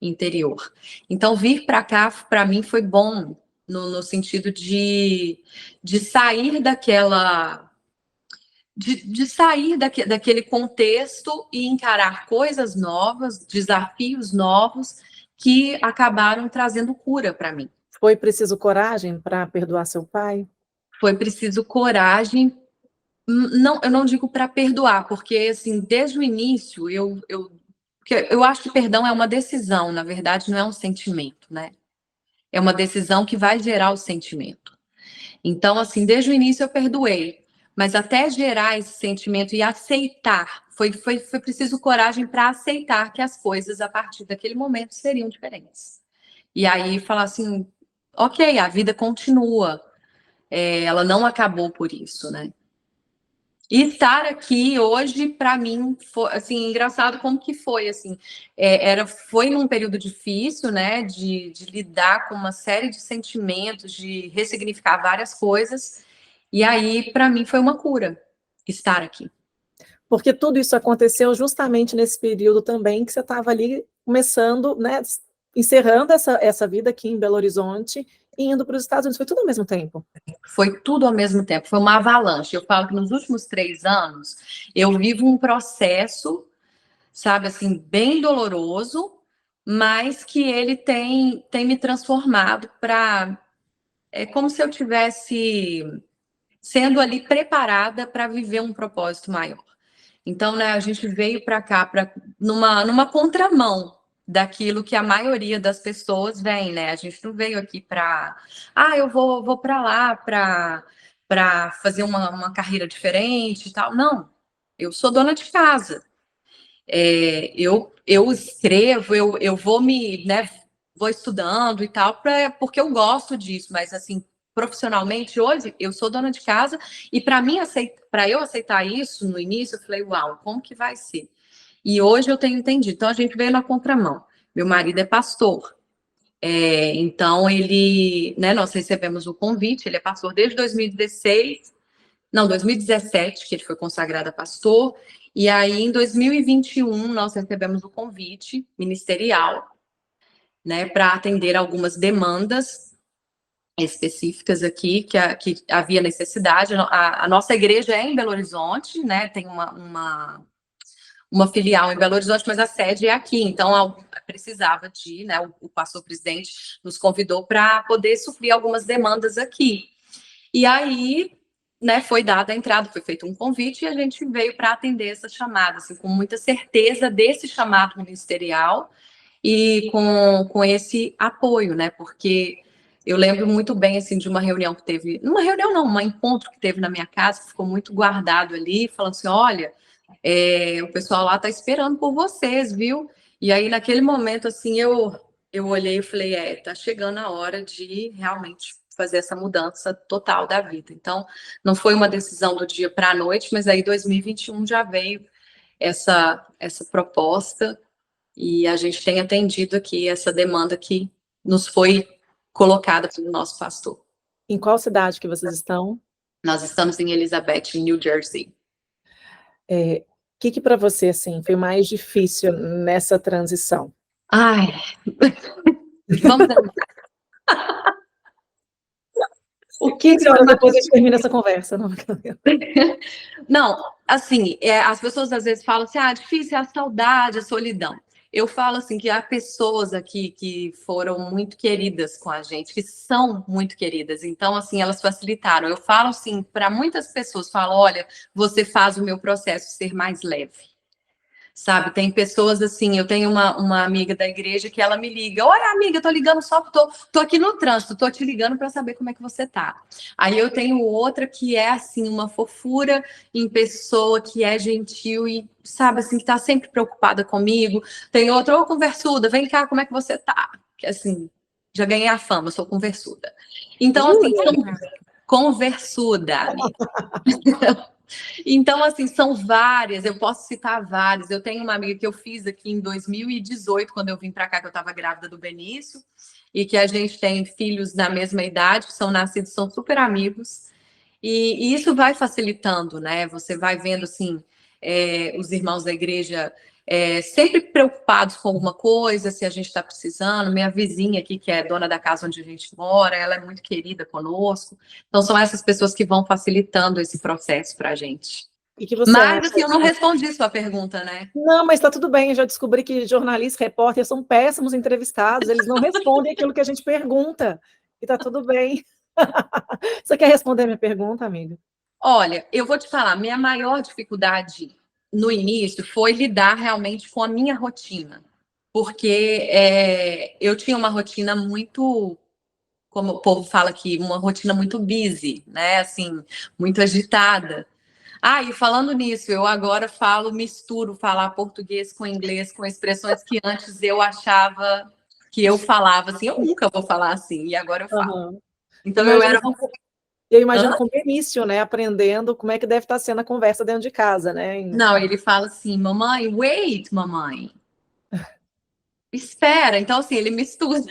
interior. Então, vir para cá, para mim, foi bom, no sentido de sair daquela. De sair daquele contexto e encarar coisas novas, desafios novos, que acabaram trazendo cura para mim. Foi preciso coragem para perdoar seu pai? Foi preciso coragem, não, eu não digo para perdoar, porque assim, desde o início, porque eu acho que perdão é uma decisão, na verdade, não é um sentimento, né? É uma decisão que vai gerar o sentimento. Então, assim, desde o início eu perdoei, mas até gerar esse sentimento e aceitar, foi preciso coragem para aceitar que as coisas a partir daquele momento seriam diferentes. E aí falar assim, ok, a vida continua, ela não acabou por isso, né? E estar aqui hoje, para mim, foi assim, engraçado como que foi, assim, foi num período difícil, né, de lidar com uma série de sentimentos, de ressignificar várias coisas, e aí, para mim, foi uma cura estar aqui. Porque tudo isso aconteceu justamente nesse período também que você estava ali começando, né, encerrando essa vida aqui em Belo Horizonte e indo para os Estados Unidos. Foi tudo ao mesmo tempo? Foi tudo ao mesmo tempo, foi uma avalanche. Eu falo que nos últimos 3 anos, eu vivo um processo, sabe, assim, bem doloroso, mas que ele tem me transformado para... É como se eu tivesse sendo ali preparada para viver um propósito maior. Então, né, a gente veio para cá numa contramão daquilo que a maioria das pessoas vem, né? A gente não veio aqui para, eu vou para lá para fazer uma carreira diferente e tal. Não, eu sou dona de casa. Eu escrevo, eu vou né, vou estudando e tal, porque eu gosto disso, mas assim, profissionalmente, hoje, eu sou dona de casa, e para eu aceitar isso no início, eu falei, uau, como que vai ser? E hoje eu tenho entendido. Então, a gente veio na contramão. Meu marido é pastor. Então, né, nós recebemos o convite, ele é pastor desde 2016, não, 2017, que ele foi consagrado a pastor, e aí em 2021 nós recebemos o convite ministerial, né, para atender algumas demandas específicas aqui, que havia necessidade. A nossa igreja é em Belo Horizonte, né, tem uma filial em Belo Horizonte, mas a sede é aqui, então precisava né, o pastor presidente nos convidou para poder suprir algumas demandas aqui. E aí, né, foi dada a entrada, foi feito um convite e a gente veio para atender essa chamada, assim, com muita certeza desse chamado ministerial e com esse apoio, né, porque Eu lembro muito bem, assim, de uma reunião que teve, uma reunião não, um encontro que teve na minha casa, que ficou muito guardado ali, falando assim, olha, o pessoal lá tá esperando por vocês, viu? E aí, naquele momento, assim, eu olhei e falei, tá chegando a hora de realmente fazer essa mudança total da vida. Então, não foi uma decisão do dia para a noite, mas aí 2021 já veio essa proposta e a gente tem atendido aqui essa demanda que nos foi colocada pelo nosso pastor. Em qual cidade que vocês estão? Nós estamos em Elizabeth, em New Jersey. O que para você, assim, foi mais difícil nessa transição? Ai, vamos lá. O que depois a gente termina essa conversa? Não, assim, as pessoas às vezes falam assim, difícil é a saudade, a solidão. Eu falo assim que há pessoas aqui que foram muito queridas com a gente, que são muito queridas. Então, assim, elas facilitaram. Eu falo assim para muitas pessoas, falo, olha, você faz o meu processo ser mais leve. Sabe, tem pessoas assim, eu tenho uma amiga da igreja que ela me liga, olha amiga, tô ligando só, tô aqui no trânsito, tô te ligando para saber como é que você tá. Aí eu tenho outra que é assim, uma fofura em pessoa, que é gentil e sabe assim, que tá sempre preocupada comigo. Tem outra, ô conversuda, vem cá, como é que você tá? Que assim, já ganhei a fama, sou conversuda. Então, assim, conversuda, amiga. Então, assim, são várias, eu posso citar várias. Eu tenho uma amiga que eu fiz aqui em 2018, quando eu vim para cá, que eu estava grávida do Benício, e que a gente tem filhos da mesma idade, que são nascidos, são super amigos. E isso vai facilitando, né? Você vai vendo, assim, os irmãos da igreja sempre preocupados com alguma coisa, se a gente está precisando. Minha vizinha aqui, que é dona da casa onde a gente mora, ela é muito querida conosco. Então, são essas pessoas que vão facilitando esse processo para a gente. E que você Mas, acha? assim, eu não respondi sua pergunta, né? Não, mas está tudo bem, eu já descobri que jornalistas, repórteres são péssimos entrevistados, eles não respondem aquilo que a gente pergunta, e está tudo bem. Você quer responder a minha pergunta, amiga? Olha, eu vou te falar, minha maior dificuldade no início foi lidar realmente com a minha rotina, porque eu tinha uma rotina muito, como o povo fala aqui, uma rotina muito busy, né? Assim, muito agitada. E falando nisso, eu agora misturo falar português com inglês, com expressões que antes eu achava que eu falava assim, eu nunca vou falar assim, e agora eu falo. Uhum. Então eu era. Eu imagino com o Benício, né, aprendendo como é que deve estar sendo a conversa dentro de casa, né? Não, ele fala assim, mamãe, wait, mamãe. Espera. Então, assim, ele mistura.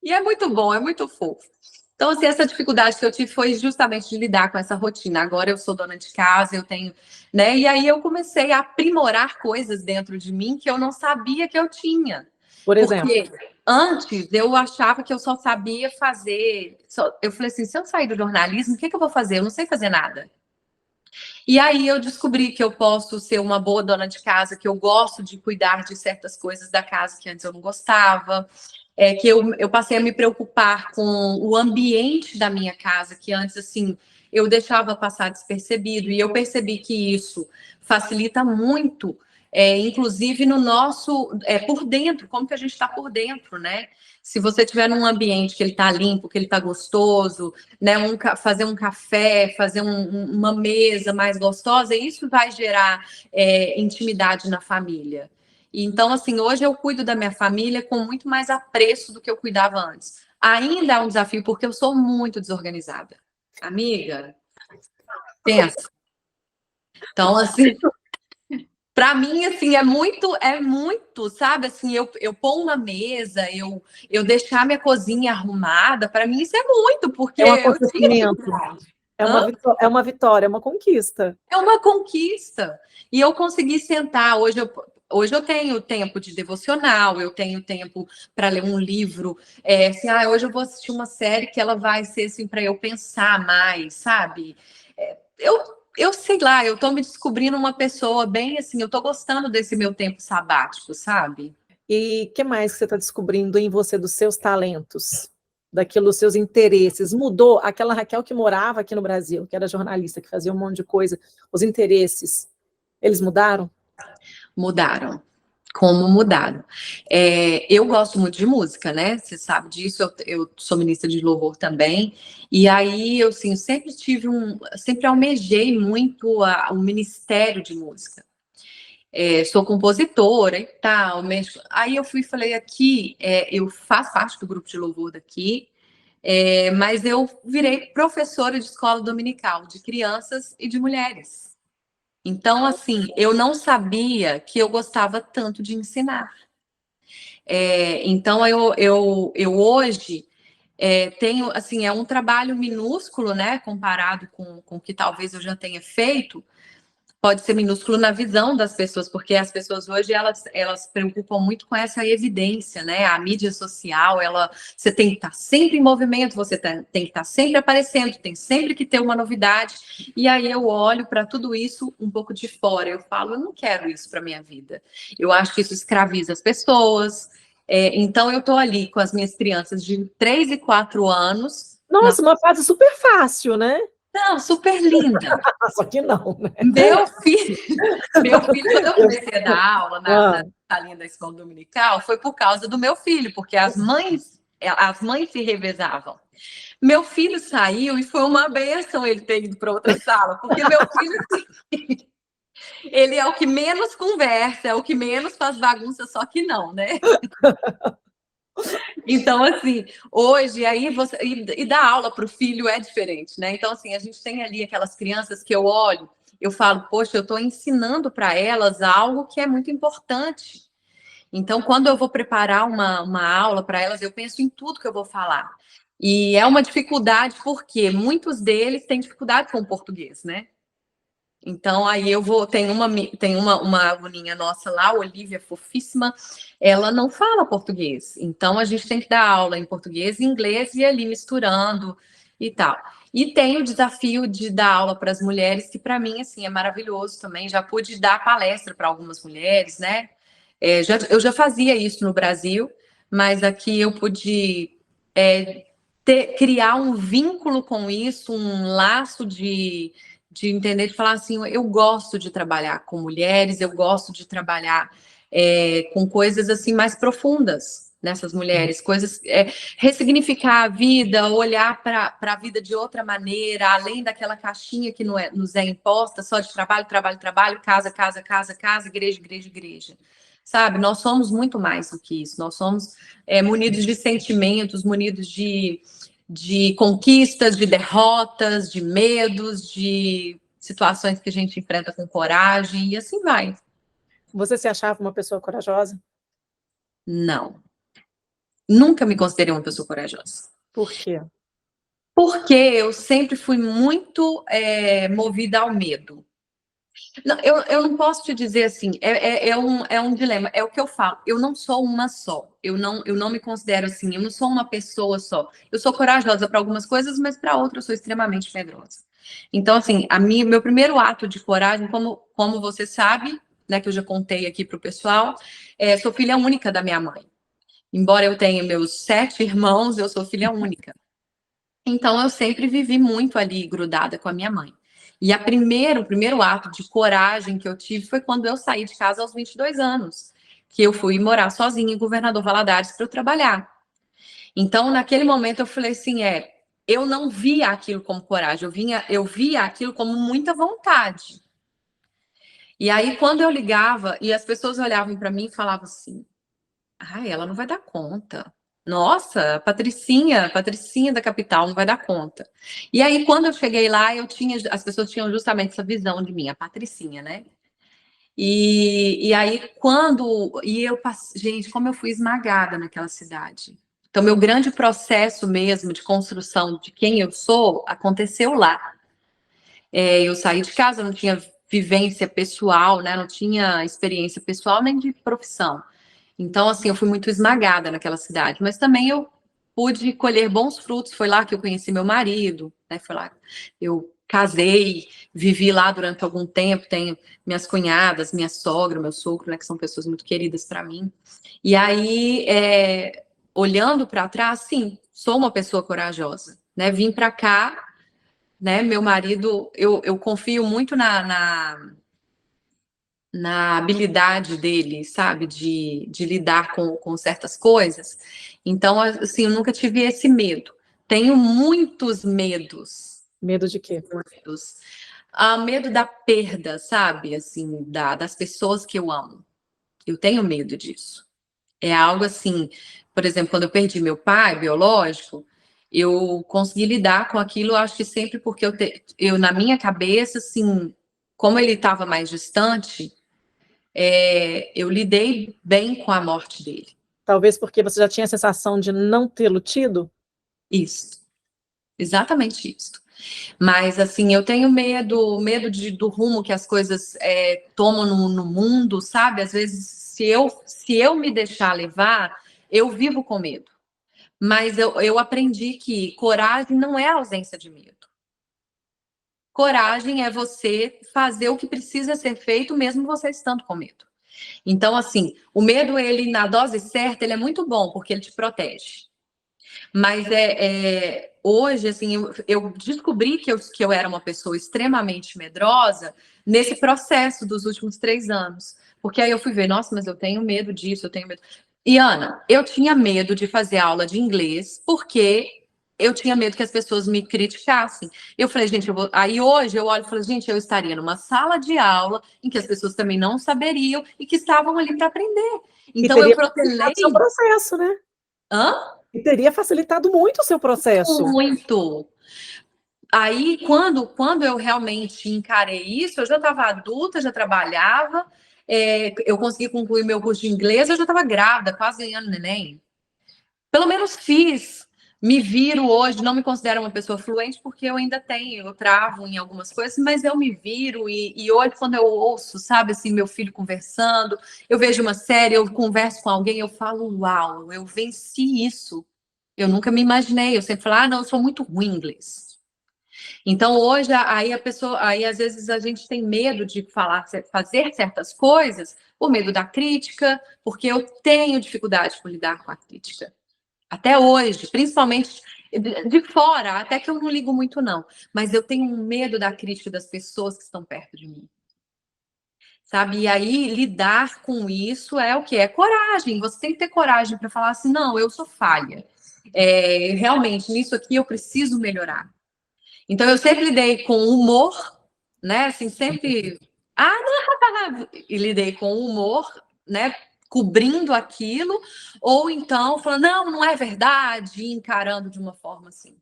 E é muito bom, é muito fofo. Então, assim, essa dificuldade que eu tive foi justamente de lidar com essa rotina. Agora eu sou dona de casa, eu tenho, né? E aí eu comecei a aprimorar coisas dentro de mim que eu não sabia que eu tinha. Por exemplo. Porque antes eu achava que eu só sabia fazer. Eu falei assim: se eu sair do jornalismo, o que eu vou fazer? Eu não sei fazer nada. E aí eu descobri que eu posso ser uma boa dona de casa, que eu gosto de cuidar de certas coisas da casa que antes eu não gostava, que eu passei a me preocupar com o ambiente da minha casa, que antes, assim, eu deixava passar despercebido, e eu percebi que isso facilita muito, inclusive no nosso, por dentro, como que a gente está por dentro, né? Se você tiver num ambiente que ele está limpo, que ele está gostoso, né, fazer um café, fazer uma mesa mais gostosa, isso vai gerar intimidade na família. Então, assim, hoje eu cuido da minha família com muito mais apreço do que eu cuidava antes. Ainda é um desafio, porque eu sou muito desorganizada. Amiga, pensa. Então, assim, para mim, assim, é muito, sabe? Assim, eu pôr uma mesa, eu deixar minha cozinha arrumada, para mim isso é muito, porque é um acontecimento. É uma vitória, é uma conquista. É uma conquista. E eu consegui sentar. Hoje eu tenho tempo de devocional, eu tenho tempo para ler um livro. Assim, hoje eu vou assistir uma série que ela vai ser assim, para eu pensar mais, sabe? Eu sei lá, eu estou me descobrindo uma pessoa bem assim, eu estou gostando desse meu tempo sabático, sabe? E o que mais que você está descobrindo em você dos seus talentos? Daquilo, dos seus interesses? Mudou? Aquela Raquel que morava aqui no Brasil, que era jornalista, que fazia um monte de coisa, os interesses, eles mudaram? Mudaram. como mudaram. Eu gosto muito de música, né? Você sabe disso, eu sou ministra de louvor também, e aí eu assim, sempre almejei muito o ministério de música. Sou compositora e tal, aí eu fui e falei aqui, eu faço parte do grupo de louvor daqui, mas eu virei professora de escola dominical, de crianças e de mulheres. Então, assim, eu não sabia que eu gostava tanto de ensinar. Então, eu hoje tenho, assim, é um trabalho minúsculo, né, comparado com o que talvez eu já tenha feito, pode ser minúsculo na visão das pessoas, porque as pessoas hoje, elas se preocupam muito com essa evidência, né, a mídia social, você tem que estar sempre em movimento, você tem que estar sempre aparecendo, tem sempre que ter uma novidade, e aí eu olho para tudo isso um pouco de fora, eu falo, eu não quero isso para minha vida, eu acho que isso escraviza as pessoas, então eu estou ali com as minhas crianças de 3 e 4 anos. Nossa, uma fase super fácil, né? Não, super linda. Só que não, né? Meu filho, quando eu comecei a dar aula na salinha da escola dominical, foi por causa do meu filho, porque as mães se revezavam. Meu filho saiu e foi uma benção ele ter ido para outra sala, porque meu filho, ele é o que menos conversa, é o que menos faz bagunça, só que não, né? Então, assim, hoje, aí você. E dar aula para o filho é diferente, né? Então, assim, a gente tem ali aquelas crianças que eu olho, eu falo, poxa, eu estou ensinando para elas algo que é muito importante. Então, quando eu vou preparar uma aula para elas, eu penso em tudo que eu vou falar. E é uma dificuldade, porque muitos deles têm dificuldade com o português, né? Então, aí tem uma aluninha nossa lá, Olivia, fofíssima, ela não fala português. Então, a gente tem que dar aula em português e inglês e ali misturando e tal. E tem o desafio de dar aula para as mulheres, que para mim, assim, é maravilhoso também. Já pude dar palestra para algumas mulheres, né? Eu já fazia isso no Brasil, mas aqui eu pude criar um vínculo com isso, um laço de entender, de falar assim, eu gosto de trabalhar com mulheres, eu gosto de trabalhar com coisas assim mais profundas nessas mulheres, coisas, ressignificar a vida, olhar para a vida de outra maneira, além daquela caixinha que nos é imposta, só de trabalho, trabalho, trabalho, casa, casa, casa, casa, igreja, igreja, igreja. Sabe, nós somos muito mais do que isso, nós somos munidos de sentimentos, munidos de conquistas, de derrotas, de medos, de situações que a gente enfrenta com coragem, e assim vai. Você se achava uma pessoa corajosa? Não. Nunca me considerei uma pessoa corajosa. Por quê? Porque eu sempre fui muito movida ao medo. Não, eu não posso te dizer assim, é um dilema, é o que eu falo, eu não sou uma só, eu não me considero assim, eu não sou uma pessoa só. Eu sou corajosa para algumas coisas, mas para outras eu sou extremamente medrosa. Então, assim, meu primeiro ato de coragem, como você sabe, né, que eu já contei aqui para o pessoal, sou filha única da minha mãe. Embora eu tenha meus 7 irmãos, eu sou filha única. Então, eu sempre vivi muito ali grudada com a minha mãe. E o primeiro ato de coragem que eu tive foi quando eu saí de casa aos 22 anos, que eu fui morar sozinha em Governador Valadares para eu trabalhar. Então, naquele momento, eu falei assim, eu não via aquilo como coragem, eu via aquilo como muita vontade. E aí, quando eu ligava, e as pessoas olhavam para mim e falavam assim, ela não vai dar conta. Nossa, Patricinha da capital não vai dar conta. E aí, quando eu cheguei lá, as pessoas tinham justamente essa visão de mim, a Patricinha, né? E aí, gente, como eu fui esmagada naquela cidade. Então, meu grande processo mesmo de construção de quem eu sou aconteceu lá. Eu saí de casa, não tinha vivência pessoal, né? Não tinha experiência pessoal nem de profissão. Então, assim, eu fui muito esmagada naquela cidade, mas também eu pude colher bons frutos. Foi lá que eu conheci meu marido, né? Foi lá eu casei, vivi lá durante algum tempo. Tenho minhas cunhadas, minha sogra, meu sogro, né? Que são pessoas muito queridas para mim. E aí, olhando para trás, sim, sou uma pessoa corajosa, né? Vim para cá, né? Meu marido, eu confio muito na habilidade dele, sabe, de lidar com certas coisas. Então, assim, eu nunca tive esse medo. Tenho muitos medos. Medo de quê? Muitos. Medo da perda, sabe, assim, das pessoas que eu amo. Eu tenho medo disso. É algo assim, por exemplo, quando eu perdi meu pai biológico, eu consegui lidar com aquilo, acho que sempre porque eu na minha cabeça, assim, como ele estava mais distante, eu lidei bem com a morte dele. Talvez porque você já tinha a sensação de não tê-lo tido? Isso, exatamente isso. Mas, assim, eu tenho medo do rumo que as coisas tomam no mundo, sabe? Às vezes, se eu me deixar levar, eu vivo com medo. Mas eu aprendi que coragem não é ausência de medo. Coragem é você fazer o que precisa ser feito, mesmo você estando com medo. Então, assim, o medo, ele, na dose certa, ele é muito bom, porque ele te protege. Mas hoje, assim, eu descobri que eu era uma pessoa extremamente medrosa nesse processo dos últimos 3 anos. Porque aí eu fui ver, nossa, mas eu tenho medo disso, eu tenho medo. E, Ana, eu tinha medo de fazer aula de inglês, porque eu tinha medo que as pessoas me criticassem. Eu falei, gente, aí hoje eu olho e falo, gente, eu estaria numa sala de aula em que as pessoas também não saberiam e que estavam ali para aprender. E Então eu teria facilitado protelei. o seu processo, né? Hã? E teria facilitado muito o seu processo. Muito. Aí, quando eu realmente encarei isso, eu já estava adulta, já trabalhava, eu consegui concluir meu curso de inglês, eu já estava grávida, quase ganhando neném. Pelo menos fiz. Me viro hoje, não me considero uma pessoa fluente, porque eu ainda tenho, eu travo em algumas coisas, mas eu me viro e hoje, quando eu ouço, sabe, assim, meu filho conversando, eu vejo uma série, eu converso com alguém, eu falo, uau, eu venci isso. Eu nunca me imaginei, eu sempre falo, não, eu sou muito ruim em inglês. Então, hoje, aí a pessoa, aí às vezes a gente tem medo de fazer certas coisas por medo da crítica, porque eu tenho dificuldade por lidar com a crítica. Até hoje, principalmente de fora, até que eu não ligo muito, não. Mas eu tenho medo da crítica das pessoas que estão perto de mim. Sabe? E aí, lidar com isso é o quê? É coragem. Você tem que ter coragem para falar assim, não, eu sou falha. Realmente, nisso aqui eu preciso melhorar. Então, eu sempre lidei com humor, né? Assim, sempre. Não! E lidei com humor, né? Cobrindo aquilo, ou então falando, não é verdade, e encarando de uma forma assim.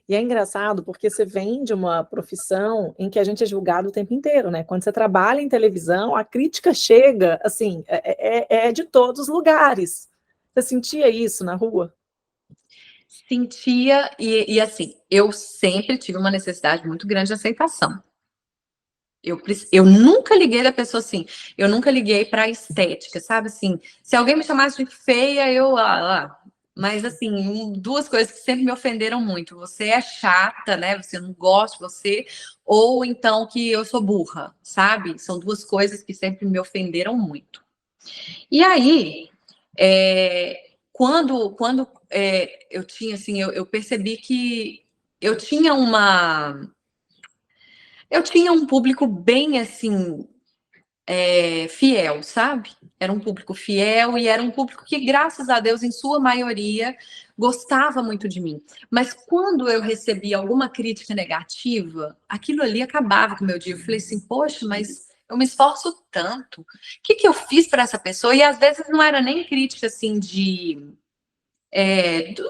E é engraçado porque você vem de uma profissão em que a gente é julgado o tempo inteiro, né? Quando você trabalha em televisão, a crítica chega, assim, é de todos os lugares. Você sentia isso na rua? Sentia, e assim, eu sempre tive uma necessidade muito grande de aceitação. Eu nunca liguei da pessoa assim, eu nunca liguei para estética, sabe assim? Se alguém me chamasse de feia, mas assim, duas coisas que sempre me ofenderam muito. Você é chata, né? Você não gosta de você, ou então que eu sou burra, sabe? São duas coisas que sempre me ofenderam muito. E aí, quando eu tinha assim, eu percebi que eu tinha um público bem assim fiel, sabe? Era um público fiel e era um público que, graças a Deus, em sua maioria, gostava muito de mim. Mas quando eu recebia alguma crítica negativa, aquilo ali acabava com o meu dia. Eu falei assim, poxa, mas eu me esforço tanto. O que eu fiz para essa pessoa? E às vezes não era nem crítica assim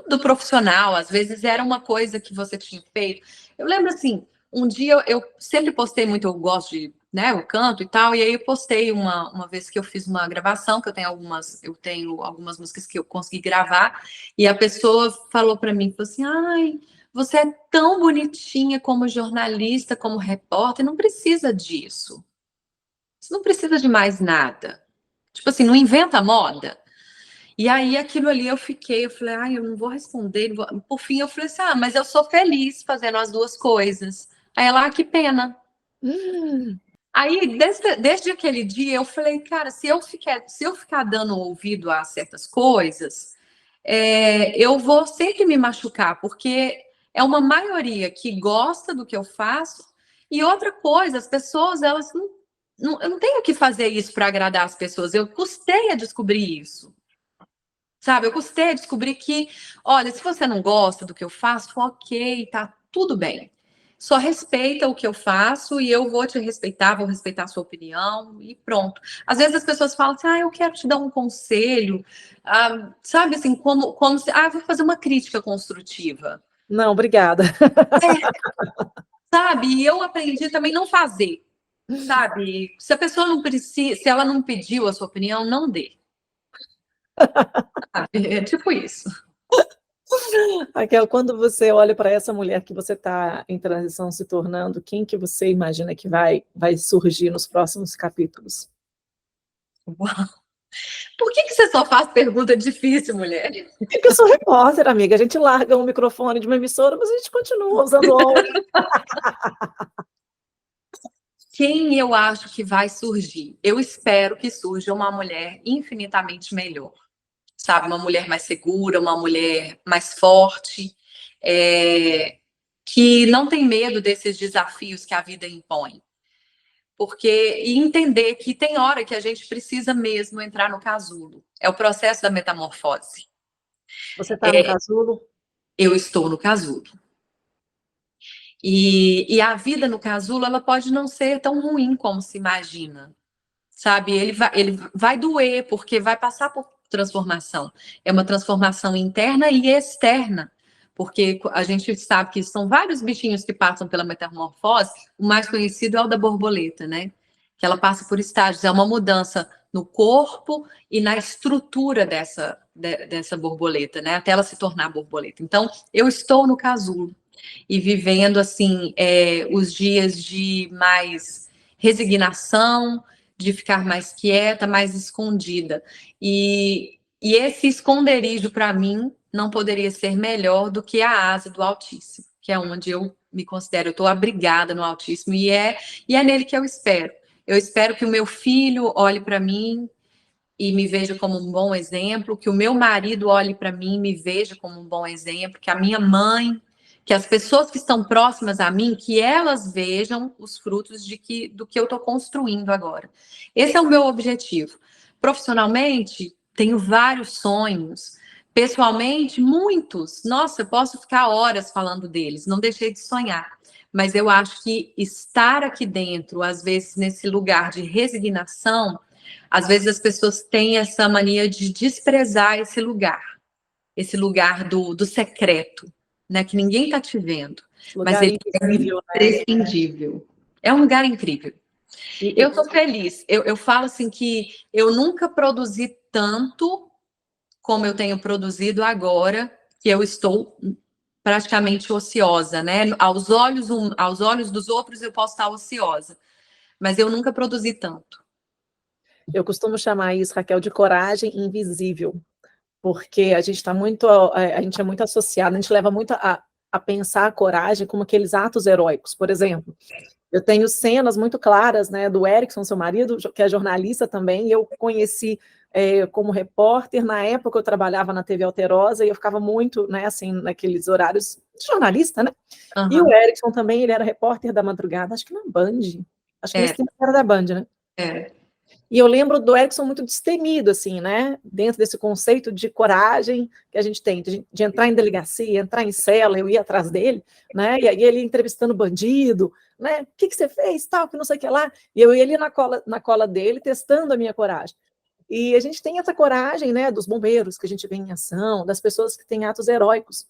do profissional, às vezes era uma coisa que você tinha feito. Eu lembro assim, um dia eu sempre postei muito, eu gosto de, né, eu canto e tal, e aí eu postei uma vez que eu fiz uma gravação, que eu tenho algumas músicas que eu consegui gravar, e a pessoa falou para mim, falou assim, ai, você é tão bonitinha como jornalista, como repórter, não precisa disso. Você não precisa de mais nada. Tipo assim, não inventa moda. E aí, aquilo ali eu falei, ai, eu não vou responder. Não vou. Por fim, eu falei assim, mas eu sou feliz fazendo as duas coisas. Aí ela, que pena. Aí, desde aquele dia, eu falei, cara, se eu ficar dando ouvido a certas coisas, eu vou sempre me machucar, porque é uma maioria que gosta do que eu faço. E outra coisa, as pessoas, elas eu não tenho que fazer isso para agradar as pessoas. Eu custei a descobrir isso. Sabe, eu custei a descobrir que, olha, se você não gosta do que eu faço, ok, tá tudo bem. Só respeita o que eu faço e eu vou te respeitar, vou respeitar a sua opinião e pronto. Às vezes as pessoas falam assim, eu quero te dar um conselho, sabe assim, como se, vou fazer uma crítica construtiva. Não, obrigada. Sabe, e eu aprendi também não fazer, sabe? Se a pessoa não precisa, se ela não pediu a sua opinião, não dê. É tipo isso. Raquel, quando você olha para essa mulher que você está em transição se tornando, quem que você imagina que vai surgir nos próximos capítulos? Uau. Por que você só faz pergunta difícil, mulher? Porque eu sou repórter, amiga. A gente larga um microfone de uma emissora, mas a gente continua usando o Quem eu acho que vai surgir? Eu espero que surja uma mulher infinitamente melhor. Sabe, uma mulher mais segura, uma mulher mais forte, que não tem medo desses desafios que a vida impõe. E entender que tem hora que a gente precisa mesmo entrar no casulo. É o processo da metamorfose. Você está no casulo? Eu estou no casulo. E a vida no casulo, ela pode não ser tão ruim como se imagina. Sabe, ele vai doer, porque vai passar por transformação. É uma transformação interna e externa, porque a gente sabe que são vários bichinhos que passam pela metamorfose. O mais conhecido é o da borboleta, né? Que ela passa por estágios, é uma mudança no corpo e na estrutura dessa borboleta, né? Até ela se tornar borboleta. Então, eu estou no casulo e vivendo, assim, os dias de mais resignação, de ficar mais quieta, mais escondida. E esse esconderijo, para mim, não poderia ser melhor do que a asa do Altíssimo, que é onde eu me considero, eu estou abrigada no Altíssimo, e é nele que eu espero. Eu espero que o meu filho olhe para mim e me veja como um bom exemplo, que o meu marido olhe para mim e me veja como um bom exemplo, que a minha mãe, que as pessoas que estão próximas a mim, que elas vejam os frutos do que eu estou construindo agora. Esse é o meu objetivo. Profissionalmente, tenho vários sonhos. Pessoalmente, muitos. Nossa, eu posso ficar horas falando deles, não deixei de sonhar. Mas eu acho que estar aqui dentro, às vezes nesse lugar de resignação, às vezes as pessoas têm essa mania de desprezar esse lugar do secreto, né? Que ninguém está te vendo, mas ele é imprescindível. É um lugar incrível. Eu estou feliz. Eu falo assim que eu nunca produzi tanto como eu tenho produzido agora, que eu estou praticamente ociosa, né? Aos olhos dos outros eu posso estar ociosa, mas eu nunca produzi tanto. Eu costumo chamar isso, Raquel, de coragem invisível, porque a gente a gente é muito associado, a gente leva muito a pensar a coragem como aqueles atos heróicos. Por exemplo, eu tenho cenas muito claras, né, do Erickson, seu marido, que é jornalista também, e eu conheci como repórter. Na época eu trabalhava na TV Alterosa e eu ficava muito, né, assim, naqueles horários de jornalista, né? Uhum. E o Erickson também, ele era repórter da madrugada, acho que na Band, acho que nesse tempo era da Band, né? E eu lembro do Erickson muito destemido, assim, né? Dentro desse conceito de coragem que a gente tem, de entrar em delegacia, entrar em cela, eu ia atrás dele, né? E aí ele entrevistando bandido, né? O que você fez, tal, que não sei o que lá. E eu ia ali na cola dele, testando a minha coragem. E a gente tem essa coragem, né? Dos bombeiros que a gente vê em ação, das pessoas que têm atos heróicos.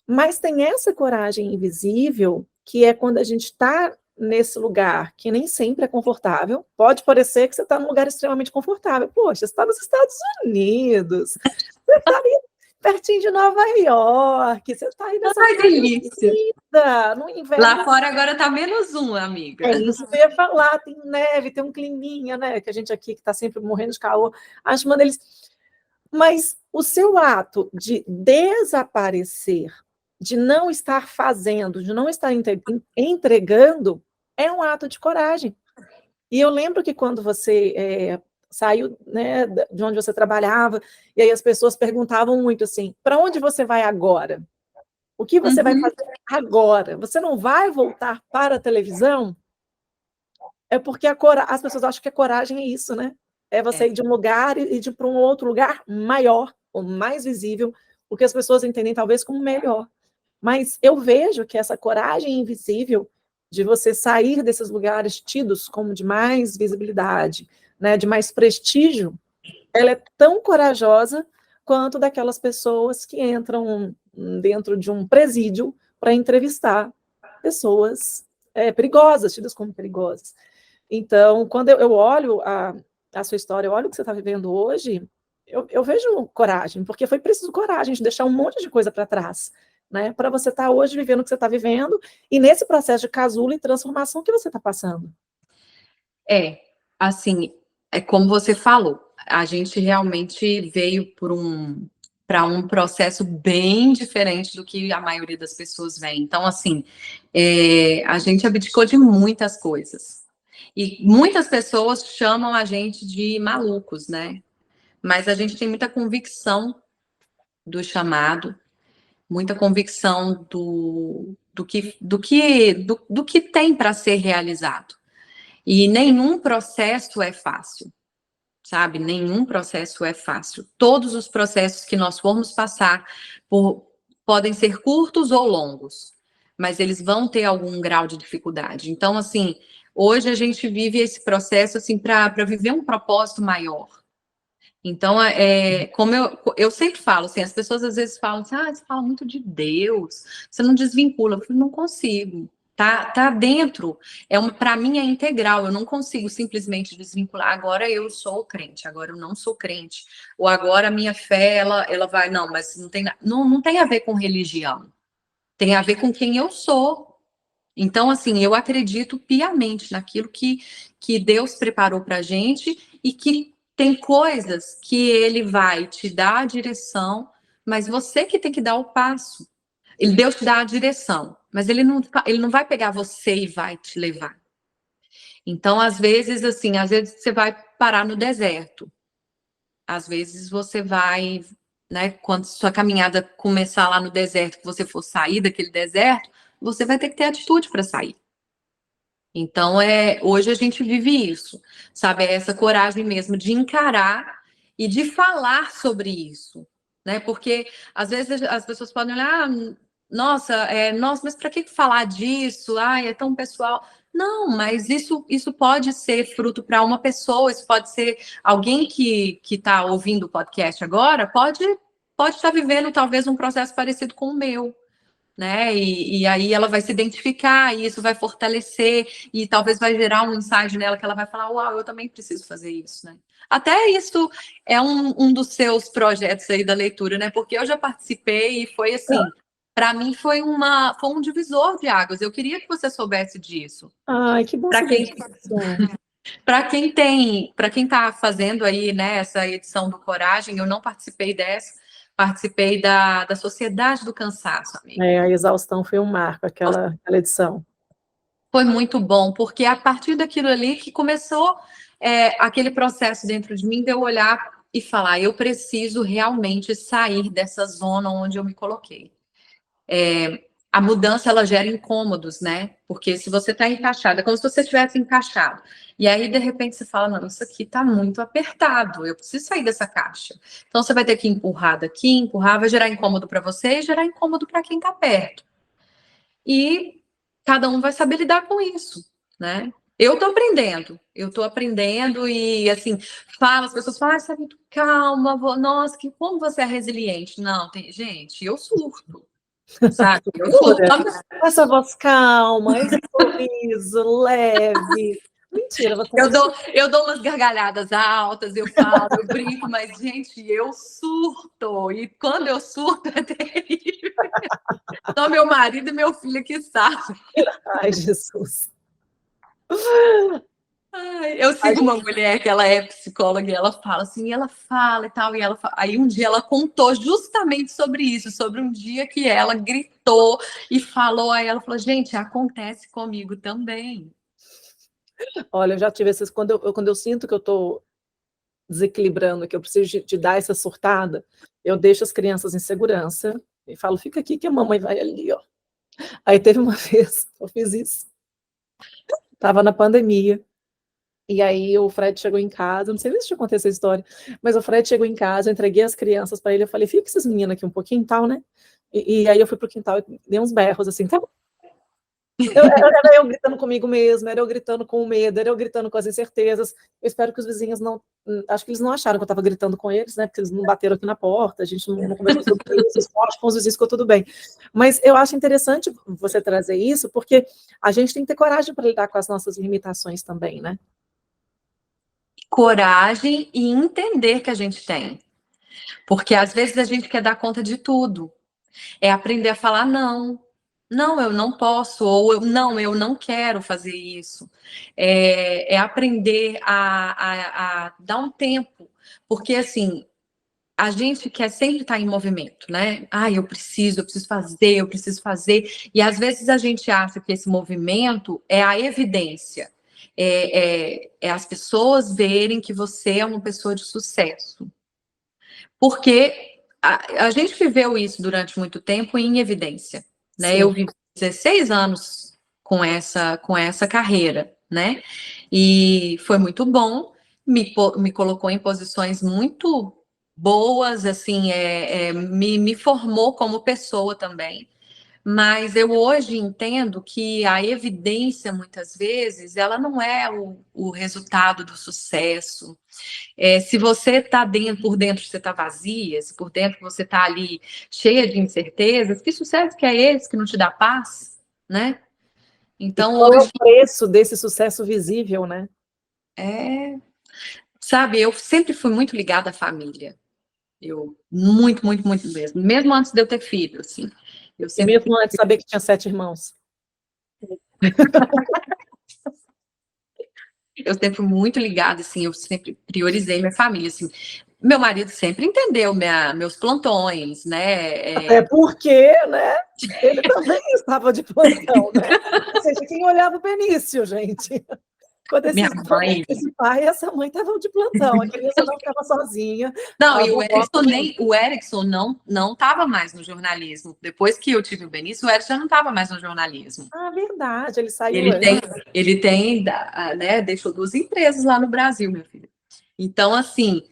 Mas tem essa coragem invisível, que é quando a gente está nesse lugar que nem sempre é confortável. Pode parecer que você está num lugar extremamente confortável. Poxa, você está nos Estados Unidos, você está ali pertinho de Nova York, você está aí nessa delícia. Vida, no inverno. Lá fora agora está -1, amiga. É isso que eu ia falar, tem neve, tem um climinha, né? Que a gente aqui que está sempre morrendo de calor, acho uma delícia. Mas o seu ato de desaparecer, de não estar fazendo, de não estar entregando, é um ato de coragem. E eu lembro que quando você saiu, né, de onde você trabalhava, e aí as pessoas perguntavam muito assim, para onde você vai agora? O que você vai fazer agora? Você não vai voltar para a televisão? É porque as pessoas acham que a coragem é isso, né? É você ir de um lugar e ir para um outro lugar maior, ou mais visível, o que as pessoas entendem talvez como melhor. Mas eu vejo que essa coragem invisível de você sair desses lugares tidos como de mais visibilidade, né, de mais prestígio, ela é tão corajosa quanto daquelas pessoas que entram dentro de um presídio para entrevistar pessoas perigosas, tidas como perigosas. Então, quando eu olho a sua história, eu olho o que você está vivendo hoje, eu vejo coragem, porque foi preciso coragem de deixar um monte de coisa para trás, né, para você estar hoje vivendo o que você está vivendo, e nesse processo de casulo e transformação que você está passando. Assim, é como você falou, a gente realmente veio para um processo bem diferente do que a maioria das pessoas vem. Então, assim, a gente abdicou de muitas coisas. E muitas pessoas chamam a gente de malucos, né? Mas a gente tem muita convicção do chamado, muita convicção do que tem para ser realizado. E nenhum processo é fácil, sabe? Nenhum processo é fácil. Todos os processos que nós formos passar podem ser curtos ou longos, mas eles vão ter algum grau de dificuldade. Então, assim, hoje a gente vive esse processo assim para viver um propósito maior. Então, como eu sempre falo, assim, as pessoas às vezes falam assim, você fala muito de Deus, você não desvincula. Eu falo, não consigo. Tá dentro, para mim é integral, eu não consigo simplesmente desvincular. Agora eu sou crente, agora eu não sou crente. Ou agora a minha fé, ela vai, não, mas não tem a ver com religião. Tem a ver com quem eu sou. Então, assim, eu acredito piamente naquilo que Deus preparou para a gente e que tem coisas que Ele vai te dar a direção, mas você que tem que dar o passo. Deus te dá a direção, mas ele não vai pegar você e vai te levar. Então, às vezes você vai parar no deserto. Às vezes você vai, né, quando sua caminhada começar lá no deserto, que você for sair daquele deserto, você vai ter que ter atitude para sair. Então, hoje a gente vive isso, sabe? É essa coragem mesmo de encarar e de falar sobre isso, né? Porque às vezes as pessoas podem olhar, nossa, mas para que falar disso? Ai, é tão pessoal. Não, mas isso pode ser fruto para uma pessoa, isso pode ser alguém que está ouvindo o podcast agora, pode estar vivendo talvez um processo parecido com o meu, né? E aí ela vai se identificar, e isso vai fortalecer, e talvez vai gerar um insight nela que ela vai falar, uau, eu também preciso fazer isso, né? Até isso é um dos seus projetos aí da leitura, né? Porque eu já participei e foi assim, para mim foi um divisor de águas. Eu queria que você soubesse disso. Ai, que bom saber disso. Para quem está fazendo aí, né, essa edição do Coragem, eu não participei dessa. Participei da Sociedade do Cansaço, amiga. A exaustão foi um marco, aquela edição. Foi muito bom, porque a partir daquilo ali que começou aquele processo dentro de mim de eu olhar e falar, eu preciso realmente sair dessa zona onde eu me coloquei. A mudança, ela gera incômodos, né? Porque se você está encaixado, é como se você estivesse encaixado. E aí, de repente, você fala, não, isso aqui está muito apertado, eu preciso sair dessa caixa. Então, você vai ter que empurrar daqui, empurrar, vai gerar incômodo para você e gerar incômodo para quem está perto. E cada um vai saber lidar com isso, né? Eu estou aprendendo e, assim, as pessoas falam, você é muito calma, nossa, como você é resiliente. Não, gente, eu surto. Sabe? Essa voz calma, esse sorriso leve. Mentira, você eu dou umas gargalhadas altas, eu falo, eu brinco, mas, gente, eu surto. E quando eu surto, é terrível. Só meu marido e meu filho que sabem. Ai, Jesus. Eu sigo uma mulher que ela é psicóloga e ela fala assim, e ela fala e tal, aí um dia ela contou justamente sobre isso, sobre um dia que ela gritou e falou, aí ela falou, gente, acontece comigo também. Olha, eu já tive esses, quando eu sinto que eu estou desequilibrando, que eu preciso de dar essa surtada, eu deixo as crianças em segurança e falo, fica aqui que a mamãe vai ali, ó. Aí teve uma vez, eu fiz isso. Estava na pandemia, E aí o Fred chegou em casa, não sei nem se eu contei essa história, mas o Fred chegou em casa, eu entreguei as crianças para ele, eu falei, fica com essas meninas aqui um pouquinho e tal, né? E aí eu fui pro quintal e dei uns berros, assim, tá bom. Era eu gritando comigo mesma, era eu gritando com o medo, era eu gritando com as incertezas. Eu espero que os vizinhos não. Acho que eles não acharam que eu estava gritando com eles, né? Porque eles não bateram aqui na porta, a gente não conversou sobre isso, acho que com os vizinhos ficou tudo bem. Mas eu acho interessante você trazer isso, porque a gente tem que ter coragem para lidar com as nossas limitações também, né? Coragem e entender que a gente tem. Porque às vezes a gente quer dar conta de tudo. É aprender a falar não. Não, eu não posso, ou eu não quero fazer isso. É aprender a dar um tempo. Porque, assim, a gente quer sempre estar em movimento, né? Ah, eu preciso fazer, eu preciso fazer. E às vezes a gente acha que esse movimento é a evidência. É as pessoas verem que você é uma pessoa de sucesso. Porque a gente viveu isso durante muito tempo em evidência, né? Sim. Eu vivi 16 anos com essa carreira, né? E foi muito bom, me colocou em posições muito boas, assim, me formou como pessoa também. Mas eu hoje entendo que a evidência, muitas vezes, ela não é o resultado do sucesso. Se você está por dentro você está vazia, se por dentro você está ali cheia de incertezas, que sucesso que é esse que não te dá paz, né? E Então, qual é hoje, o preço desse sucesso visível, né? sabe, eu sempre fui muito ligada à família. Eu, muito, muito, muito mesmo. Mesmo antes de eu ter filho, assim. Eu E sempre mesmo antes de saber que tinha 7 irmãos. Eu sempre fui muito ligada, assim, eu sempre priorizei minha família, assim. Meu marido sempre entendeu meus plantões, né? Até porque, né? Ele também estava de plantão, né? Ou seja, quem olhava o Benício, gente. Quando Minha mãe. esse pai e essa mãe estavam de plantão, a criança não ficava sozinha. Não, A e vovó O Erickson não estava mais no jornalismo. Depois que eu tive o Benício, o Erickson não estava mais no jornalismo. Ah, verdade, ele saiu Ele antes. tem, ele tem, né, deixou 2 empresas lá no Brasil, meu filho. Então, assim,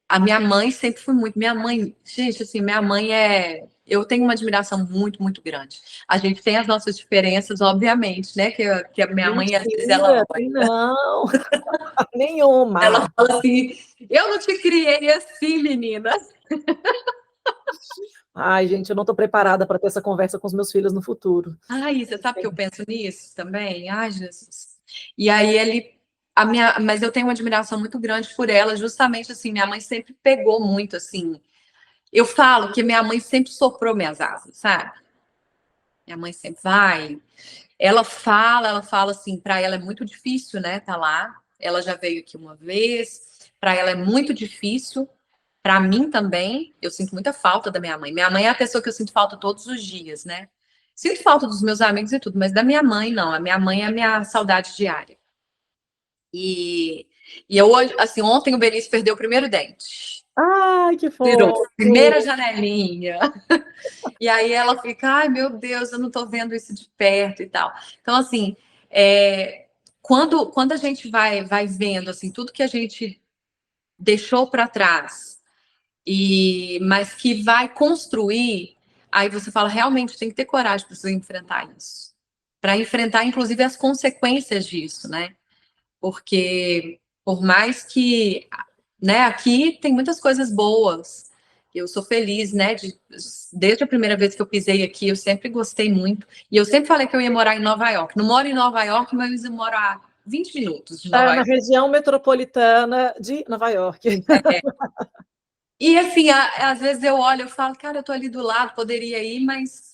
a minha mãe sempre foi muito. Minha mãe, gente, assim, minha mãe é. Eu tenho uma admiração muito, muito grande. A gente tem as nossas diferenças, obviamente, né? Que a minha mãe, às vezes, Mentira, tem não. ela Nenhuma. fala assim: eu não te criei assim, menina. Ai, gente, eu não estou preparada para ter essa conversa com os meus filhos no futuro. Ai, você sabe que eu penso nisso também? Ai, Jesus. E aí mas eu tenho uma admiração muito grande por ela, justamente assim, minha mãe sempre pegou muito assim. Eu falo que minha mãe sempre soprou minhas asas, sabe? Minha mãe sempre vai. Ela fala assim, para ela é muito difícil, né, tá lá. Ela já veio aqui uma vez, para ela é muito difícil. Para mim também, eu sinto muita falta da minha mãe. Minha mãe é a pessoa que eu sinto falta todos os dias, né? Sinto falta dos meus amigos e tudo, mas da minha mãe, não. A minha mãe é a minha saudade diária. E, e eu, assim, ontem o Benício perdeu o primeiro dente. Ai, que Virou. fofo. Primeira janelinha. E aí ela fica, ai, meu Deus, eu não tô vendo isso de perto e tal. Então, assim, quando a gente vai vendo, assim, tudo que a gente deixou para trás, mas que vai construir, aí você fala, realmente tem que ter coragem para você enfrentar isso. Para enfrentar, inclusive, as consequências disso, né? Porque por mais que, né, aqui tem muitas coisas boas. Eu sou feliz, né? Desde a primeira vez que eu pisei aqui, eu sempre gostei muito. E eu sempre falei que eu ia morar em Nova York. Não moro em Nova York, mas eu moro a 20 minutos de Tá Nova na York. região metropolitana de Nova York. E assim, às vezes eu olho, eu falo, cara, eu tô ali do lado, poderia ir, mas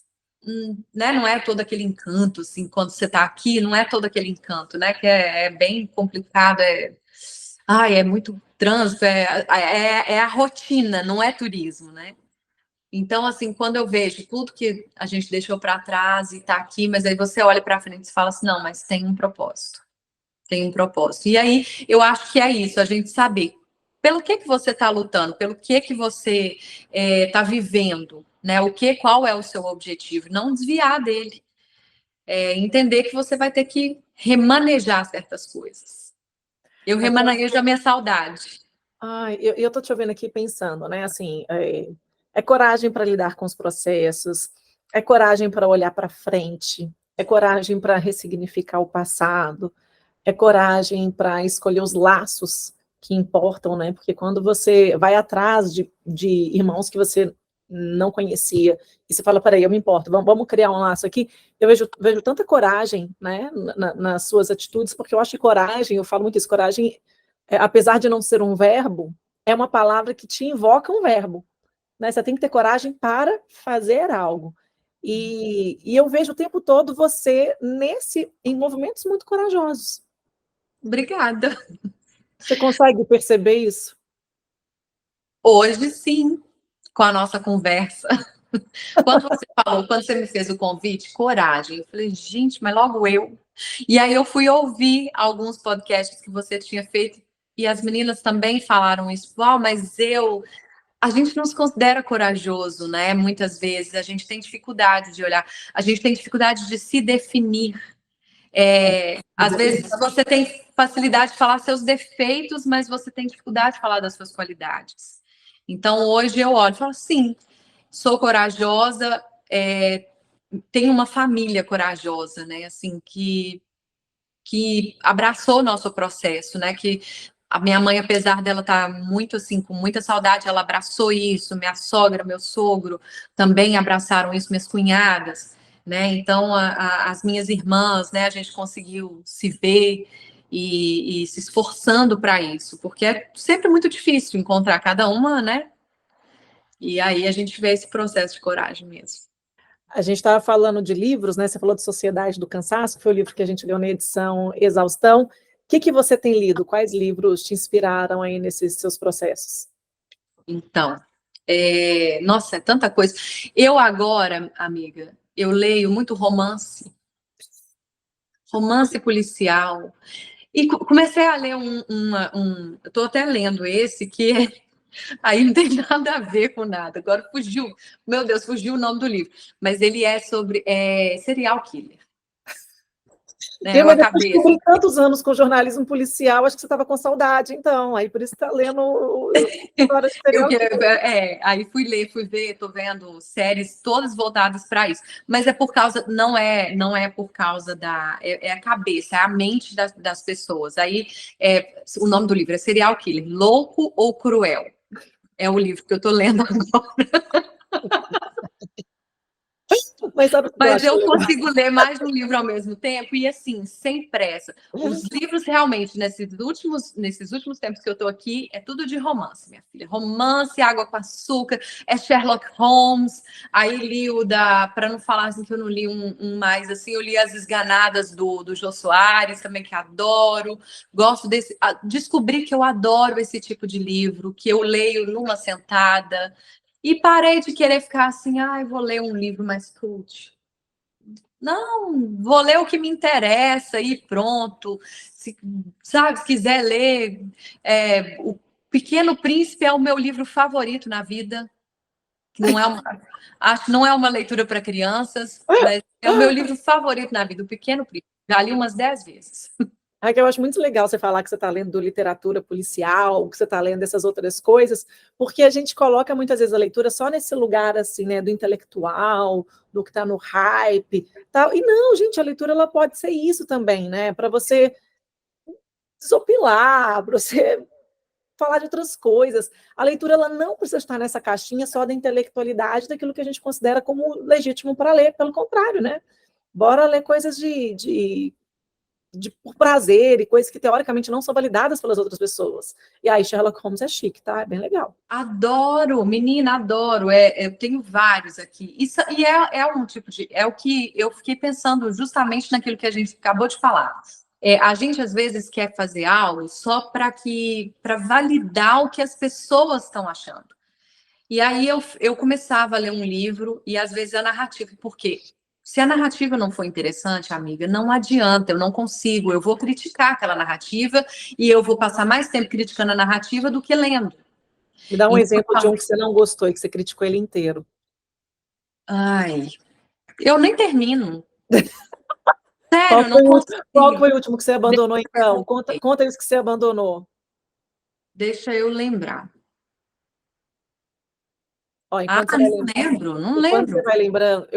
né, não é todo aquele encanto, assim, quando você tá aqui, não é todo aquele encanto, né? Que é bem complicado, é muito trânsito, é a rotina, não é turismo, né? Então, assim, quando eu vejo tudo que a gente deixou para trás e tá aqui, mas aí você olha para frente e fala assim, não, mas tem um propósito. Tem um propósito. E aí, eu acho que é isso, a gente saber pelo que você está lutando, pelo que você está vivendo, né? Qual é o seu objetivo? Não desviar dele. entender que você vai ter que remanejar certas coisas. Eu remanejo a minha saudade. Ai, eu tô te ouvindo aqui pensando, né? Assim, é coragem para lidar com os processos, é coragem para olhar para frente, é coragem para ressignificar o passado, é coragem para escolher os laços que importam, né? Porque quando você vai atrás de irmãos que você não conhecia, e você fala, peraí, eu me importo, vamos criar um laço aqui, eu vejo tanta coragem, né, nas suas atitudes, porque eu acho que coragem, eu falo muito isso, coragem, apesar de não ser um verbo, é uma palavra que te invoca um verbo, né? Você tem que ter coragem para fazer algo. E eu vejo o tempo todo você em movimentos muito corajosos. Obrigada. Você consegue perceber isso? Hoje, sim, com a nossa conversa. Quando você me fez o convite, coragem. Eu falei, gente, mas logo eu. E aí eu fui ouvir alguns podcasts que você tinha feito e as meninas também falaram isso. Mas a gente não se considera corajoso, né? Muitas vezes a gente tem dificuldade de olhar, a gente tem dificuldade de se definir. Às vezes você tem facilidade de falar seus defeitos, mas você tem dificuldade de falar das suas qualidades. Então hoje eu olho e falo, sim, sou corajosa, tenho uma família corajosa, né? Assim, que abraçou o nosso processo, né? Que a minha mãe, apesar dela estar muito assim, com muita saudade, ela abraçou isso. Minha sogra, meu sogro também abraçaram isso, minhas cunhadas, né? Então, as minhas irmãs, né? A gente conseguiu se ver e se esforçando para isso, porque é sempre muito difícil encontrar cada uma, né? E aí a gente vê esse processo de coragem mesmo. A gente estava falando de livros, né? Você falou de Sociedade do Cansaço, que foi o livro que a gente leu na edição Exaustão. O que você tem lido? Quais livros te inspiraram aí nesses seus processos? Então, nossa, é tanta coisa. Eu agora, amiga, eu leio muito romance policial. E comecei a ler eu estou até lendo esse, aí não tem nada a ver com nada. Agora fugiu, meu Deus, fugiu o nome do livro. Mas ele é sobre serial killer. E, Eu mas depois de acabei assim. cobrir tantos anos com jornalismo policial, acho que você estava com saudade, então. Aí por isso está lendo história de serial killer. Aí fui ver, tô vendo séries todas voltadas para isso. Mas é por causa, não é por causa é a cabeça, é a mente das pessoas. Aí o nome do livro é Serial Killer, Louco ou Cruel? É o livro que eu tô lendo agora. Mas eu consigo ler mais de um livro ao mesmo tempo e assim, sem pressa. Os livros realmente, nesses últimos tempos que eu estou aqui, é tudo de romance, minha filha. Romance, água com açúcar, é Sherlock Holmes. Aí li para não falar assim que eu não li um mais assim, eu li As Esganadas do Jô Soares, também que adoro. Gosto descobri que eu adoro esse tipo de livro, que eu leio numa sentada. E parei de querer ficar assim, vou ler um livro mais cult. Não, vou ler o que me interessa e pronto. Se quiser ler, O Pequeno Príncipe é o meu livro favorito na vida. Acho que não é uma leitura para crianças, mas é o meu livro favorito na vida, O Pequeno Príncipe. Já li umas 10 vezes. Que eu acho muito legal você falar que você está lendo literatura policial, que você está lendo essas outras coisas, porque a gente coloca muitas vezes a leitura só nesse lugar assim, né, do intelectual, do que está no hype, tal. E não, gente, a leitura ela pode ser isso também, né? Para você desopilar, para você falar de outras coisas. A leitura ela não precisa estar nessa caixinha só da intelectualidade, daquilo que a gente considera como legítimo para ler, pelo contrário, né? Bora ler coisas por prazer e coisas que teoricamente não são validadas pelas outras pessoas. E aí Sherlock Holmes é chique, tá? É bem legal. Adoro, menina, adoro. Eu tenho vários aqui. Isso, e é um tipo de. É o que eu fiquei pensando justamente naquilo que a gente acabou de falar. A gente às vezes quer fazer algo só para validar o que as pessoas estão achando. E aí eu começava a ler um livro e às vezes a narrativa, porque se a narrativa não for interessante, amiga, não adianta, eu não consigo, eu vou criticar aquela narrativa e eu vou passar mais tempo criticando a narrativa do que lendo. Me dá um exemplo de um que você não gostou e que você criticou ele inteiro. Eu nem termino. Sério, eu não Qual que consegui. foi o último que você abandonou, então? Conta isso que você abandonou. Deixa eu lembrar. Ó, Ah, enquanto você vai não lembrando. lembro, não Enquanto você lembro. vai lembrando,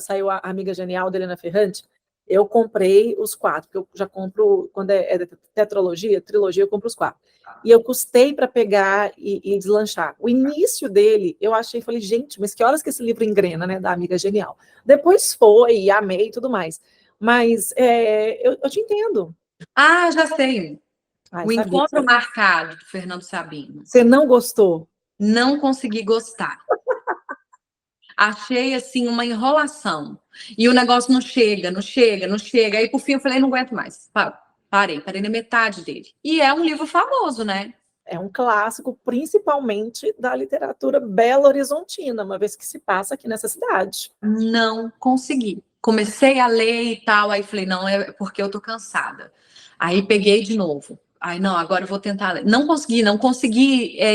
saiu a Amiga Genial da Helena Ferrante, eu comprei os quatro, porque eu já compro, quando é tetralogia, trilogia, eu compro os quatro. E eu custei para pegar e deslanchar. O início dele, eu achei, falei, gente, mas que horas que esse livro engrena, né, da Amiga Genial? Depois foi, amei e tudo mais. Mas eu te entendo. Ah, já sei. Ai, O sabia que Encontro você Marcado, do Fernando Sabino. você não gostou. Não consegui gostar. Achei, assim, uma enrolação. E o negócio não chega, não chega, não chega. Aí, por fim, eu falei, não aguento mais. Parei na metade dele. E é um livro famoso, né? É um clássico, principalmente da literatura belo-horizontina, uma vez que se passa aqui nessa cidade. Não consegui. Comecei a ler e tal, aí falei, não, é porque eu tô cansada. Aí peguei de novo. Aí, não, agora eu vou tentar ler. Não consegui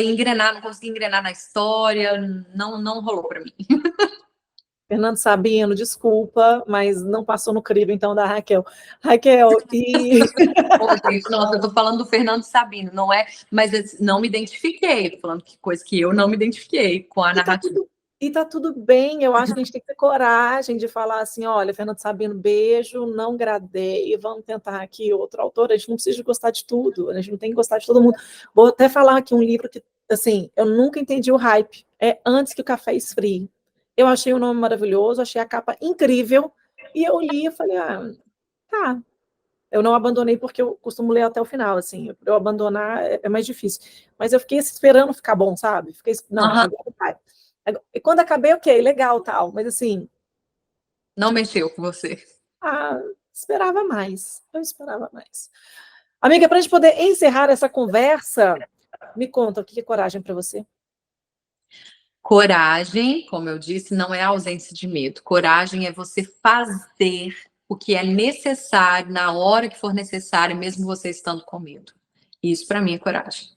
engrenar, não consegui engrenar na história, não rolou para mim. Fernando Sabino, desculpa, mas não passou no crivo, então, da Raquel. Raquel, e Pô, gente, nossa, eu tô falando do Fernando Sabino, não é? Mas não me identifiquei, tô falando que coisa que eu não me identifiquei com a E tá narrativa. tudo, e tá tudo bem, eu acho que a gente tem que ter coragem de falar assim, olha, Fernando Sabino, beijo, não gradei, vamos tentar aqui outro autor, a gente não precisa gostar de tudo, a gente não tem que gostar de todo mundo. Vou até falar aqui um livro que, assim, eu nunca entendi o hype, é Antes que o Café Esfrie. Eu achei o nome maravilhoso, achei a capa incrível, e eu li e falei, tá. Eu não abandonei porque eu costumo ler até o final, assim, para eu abandonar é mais difícil. Mas eu fiquei esperando ficar bom, sabe? Fiquei, não, Aham, agora vai. E quando acabei, ok, legal, tal. Mas assim, não mexeu com você. ah, esperava mais. Eu esperava mais. Amiga, para a gente poder encerrar essa conversa, me conta, o que é coragem para você? Coragem, como eu disse, não é ausência de medo. Coragem é você fazer o que é necessário na hora que for necessário, mesmo você estando com medo. Isso para mim é coragem.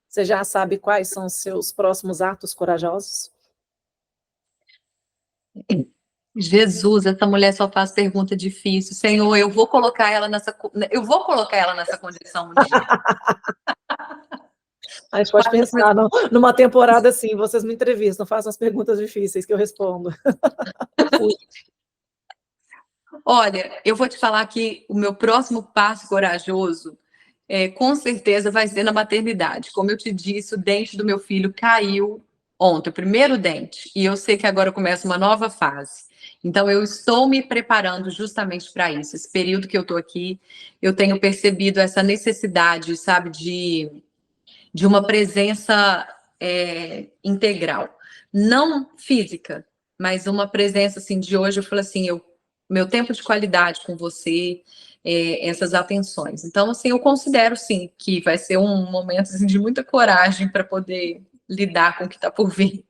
Você já sabe quais são os seus próximos atos corajosos? Jesus, essa mulher só faz pergunta difícil. Senhor, eu vou colocar ela nessa condição um dia. A gente pode pensar numa temporada assim, vocês me entrevistam, façam as perguntas difíceis que eu respondo. Olha, eu vou te falar que o meu próximo passo corajoso com certeza vai ser na maternidade. Como eu te disse, o dente do meu filho caiu ontem, o primeiro dente, e eu sei que agora começa uma nova fase. Então, eu estou me preparando justamente para isso. Esse período que eu estou aqui, eu tenho percebido essa necessidade, sabe, de uma presença integral. Não física, mas uma presença assim de hoje. Eu falo assim, meu tempo de qualidade com você, essas atenções. Então, assim, eu considero sim que vai ser um momento assim, de muita coragem para poder lidar com o que está por vir,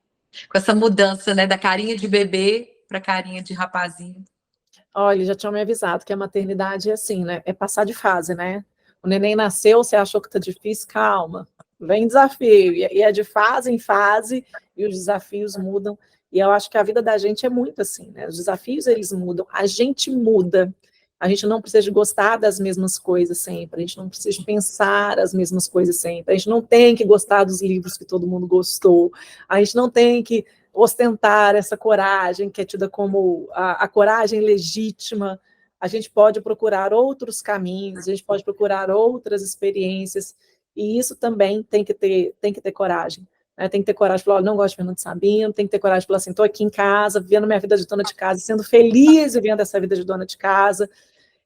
com essa mudança, né, da carinha de bebê para carinha de rapazinho. Olha, já tinham me avisado que a maternidade é assim, né? É passar de fase, né? O neném nasceu, você achou que tá difícil, calma. Vem desafio. E é de fase em fase, e os desafios mudam. E eu acho que a vida da gente é muito assim, né? Os desafios, eles mudam. A gente muda. A gente não precisa de gostar das mesmas coisas sempre. A gente não precisa de pensar as mesmas coisas sempre. A gente não tem que gostar dos livros que todo mundo gostou. A gente não tem que ostentar essa coragem, que é tida como a coragem legítima. A gente pode procurar outros caminhos, a gente pode procurar outras experiências, e isso também tem que ter coragem. Né? Tem que ter coragem de falar, não gosto de Fernando Sabino, tem que ter coragem de falar assim, estou aqui em casa, vivendo minha vida de dona de casa, sendo feliz vivendo essa vida de dona de casa,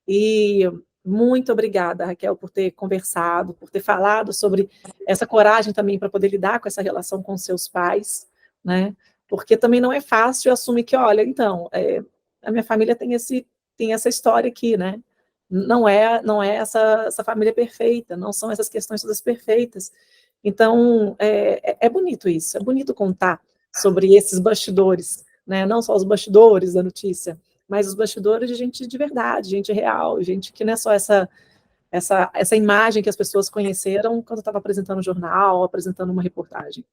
e muito obrigada, Raquel, por ter conversado, por ter falado sobre essa coragem também para poder lidar com essa relação com seus pais, né? Porque também não é fácil assumir que, olha, então, a minha família tem essa história aqui, né? Não é essa família perfeita, não são essas questões todas perfeitas. Então, é bonito isso, é bonito contar sobre esses bastidores, né? Não só os bastidores da notícia, mas os bastidores de gente de verdade, gente real, gente que não é só essa imagem que as pessoas conheceram quando estava apresentando um jornal, apresentando uma reportagem.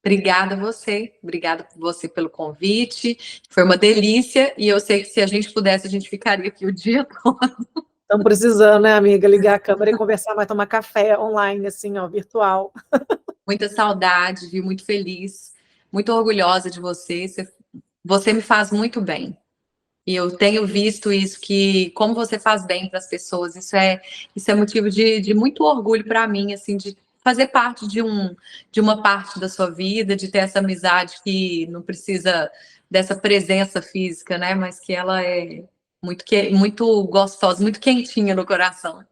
Obrigada a você, obrigada por você pelo convite. Foi uma delícia e eu sei que se a gente pudesse, a gente ficaria aqui o dia todo. Estamos precisando, né, amiga, ligar a câmera e conversar, vai tomar café online, assim, ó, virtual. Muita saudade, viu? Muito feliz, muito orgulhosa de você. Você me faz muito bem. E eu tenho visto isso, que como você faz bem para as pessoas, isso é motivo de muito orgulho para mim, assim, de fazer parte de uma parte da sua vida, de ter essa amizade que não precisa dessa presença física, né? Mas que ela é muito gostosa, muito quentinha no coração.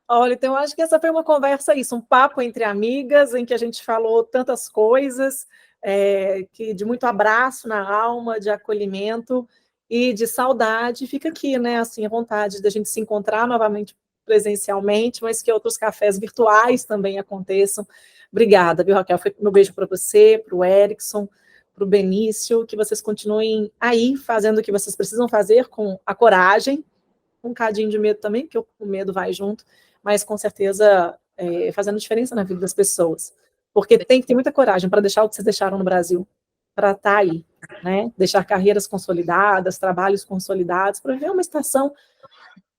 Olha, então eu acho que essa foi uma conversa, isso, um papo entre amigas, em que a gente falou tantas coisas, que de muito abraço na alma, de acolhimento e de saudade. Fica aqui, né, assim, a vontade da gente se encontrar novamente presencialmente, mas que outros cafés virtuais também aconteçam. Obrigada, viu, Raquel? Foi meu beijo para você, para o Erickson, para o Benício, que vocês continuem aí fazendo o que vocês precisam fazer com a coragem, um cadinho de medo também, porque o medo vai junto, mas com certeza fazendo diferença na vida das pessoas. Porque tem que ter muita coragem para deixar o que vocês deixaram no Brasil, para estar aí, né? Deixar carreiras consolidadas, trabalhos consolidados, para viver uma estação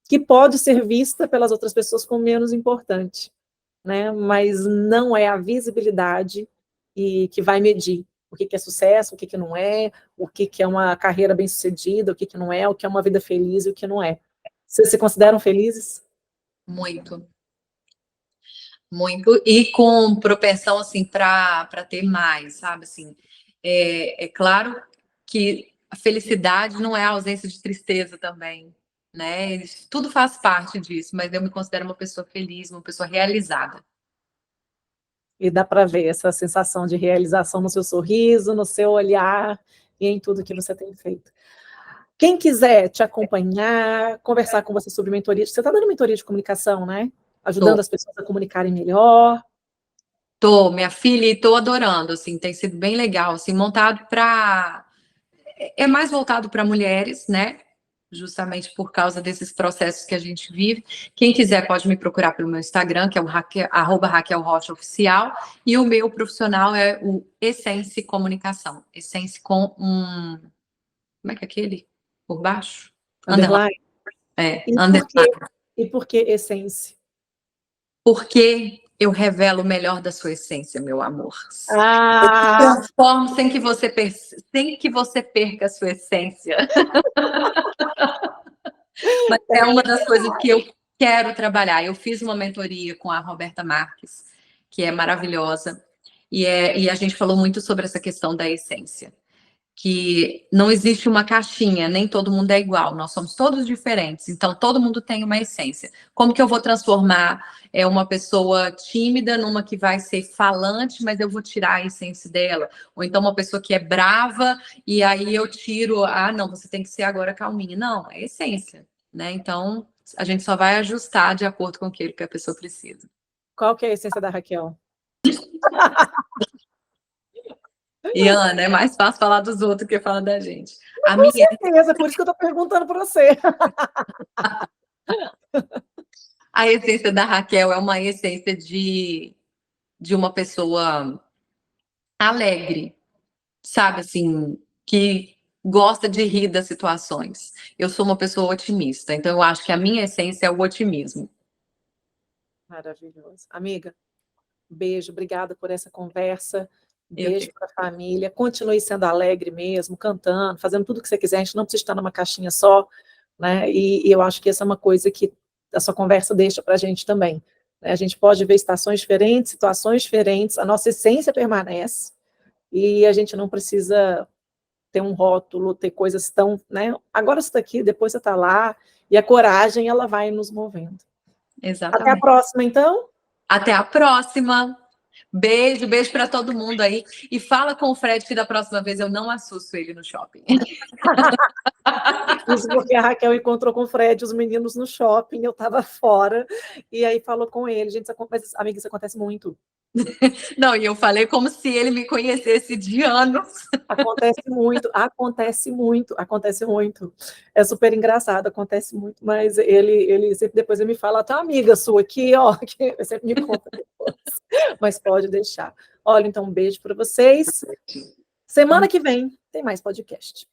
que pode ser vista pelas outras pessoas como menos importante, né? Mas não é a visibilidade e que vai medir o que é sucesso, o que não é, o que é uma carreira bem-sucedida, o que não é, o que é uma vida feliz e o que não é. Vocês se consideram felizes? Muito, muito. E com propensão, assim, para ter mais, sabe? Assim, é claro que a felicidade não é a ausência de tristeza também, né? Tudo faz parte disso, mas eu me considero uma pessoa feliz, uma pessoa realizada. E dá para ver essa sensação de realização no seu sorriso, no seu olhar e em tudo que você tem feito. Quem quiser te acompanhar, conversar com você sobre mentoria, você está dando mentoria de comunicação, né? Ajudando Tô, as pessoas a comunicarem melhor. minha filha, e tô adorando, assim, tem sido bem legal, assim, montado para... É mais voltado para mulheres, né? Justamente por causa desses processos que a gente vive. Quem quiser pode me procurar pelo meu Instagram, que é o Raquel Rocha Oficial, e o meu profissional é o Essence Comunicação. Essence com um... Como é que é aquele? Por baixo? Underline. Underline. E por quê? Underline. E por que essência? Porque eu revelo o melhor da sua essência, meu amor. Ah, Transformo sem que você perca a sua essência. Mas é uma das coisas que eu quero trabalhar. Eu fiz uma mentoria com a Roberta Marques, que é maravilhosa, e a gente falou muito sobre essa questão da essência, que não existe uma caixinha, nem todo mundo é igual, nós somos todos diferentes, então todo mundo tem uma essência. Como que eu vou transformar uma pessoa tímida numa que vai ser falante, mas eu vou tirar a essência dela? Ou então uma pessoa que é brava, e aí eu tiro, não, você tem que ser agora calminha. Não, é essência, né? Então a gente só vai ajustar de acordo com aquilo que a pessoa precisa. qual que é a essência da Raquel? E Ana, é mais fácil falar dos outros que falar da gente. A Com minha certeza, por isso que eu estou perguntando para você. A essência da Raquel é uma essência de uma pessoa alegre, sabe, assim, que gosta de rir das situações. Eu sou uma pessoa otimista, então eu acho que a minha essência é o otimismo. Maravilhoso. Amiga, beijo, obrigada por essa conversa. Eu Beijo que... para a família. Continue sendo alegre mesmo, cantando, fazendo tudo o que você quiser. A gente não precisa estar numa caixinha só, né? E eu acho que essa é uma coisa que a sua conversa deixa para a gente também, né? A gente pode ver estações diferentes, situações diferentes, a nossa essência permanece e a gente não precisa ter um rótulo, ter coisas tão, né? Agora você está aqui, depois você está lá, e a coragem, ela vai nos movendo. Até a Exatamente. próxima, então. Até a próxima. Beijo, beijo para todo mundo aí. E fala com o Fred que da próxima vez eu não assusto ele no shopping. Isso porque a Raquel encontrou com o Fred, os meninos no shopping, eu estava fora, e aí falou com ele. Gente, amiga, isso acontece muito. Não, e eu falei como se ele me conhecesse de anos. Acontece muito, acontece muito, acontece muito. É super engraçado, acontece muito, mas ele sempre depois ele me fala, tá amiga sua aqui, ó, que sempre me conta depois. Mas pode deixar. Olha, então um beijo para vocês. Semana que vem tem mais podcast.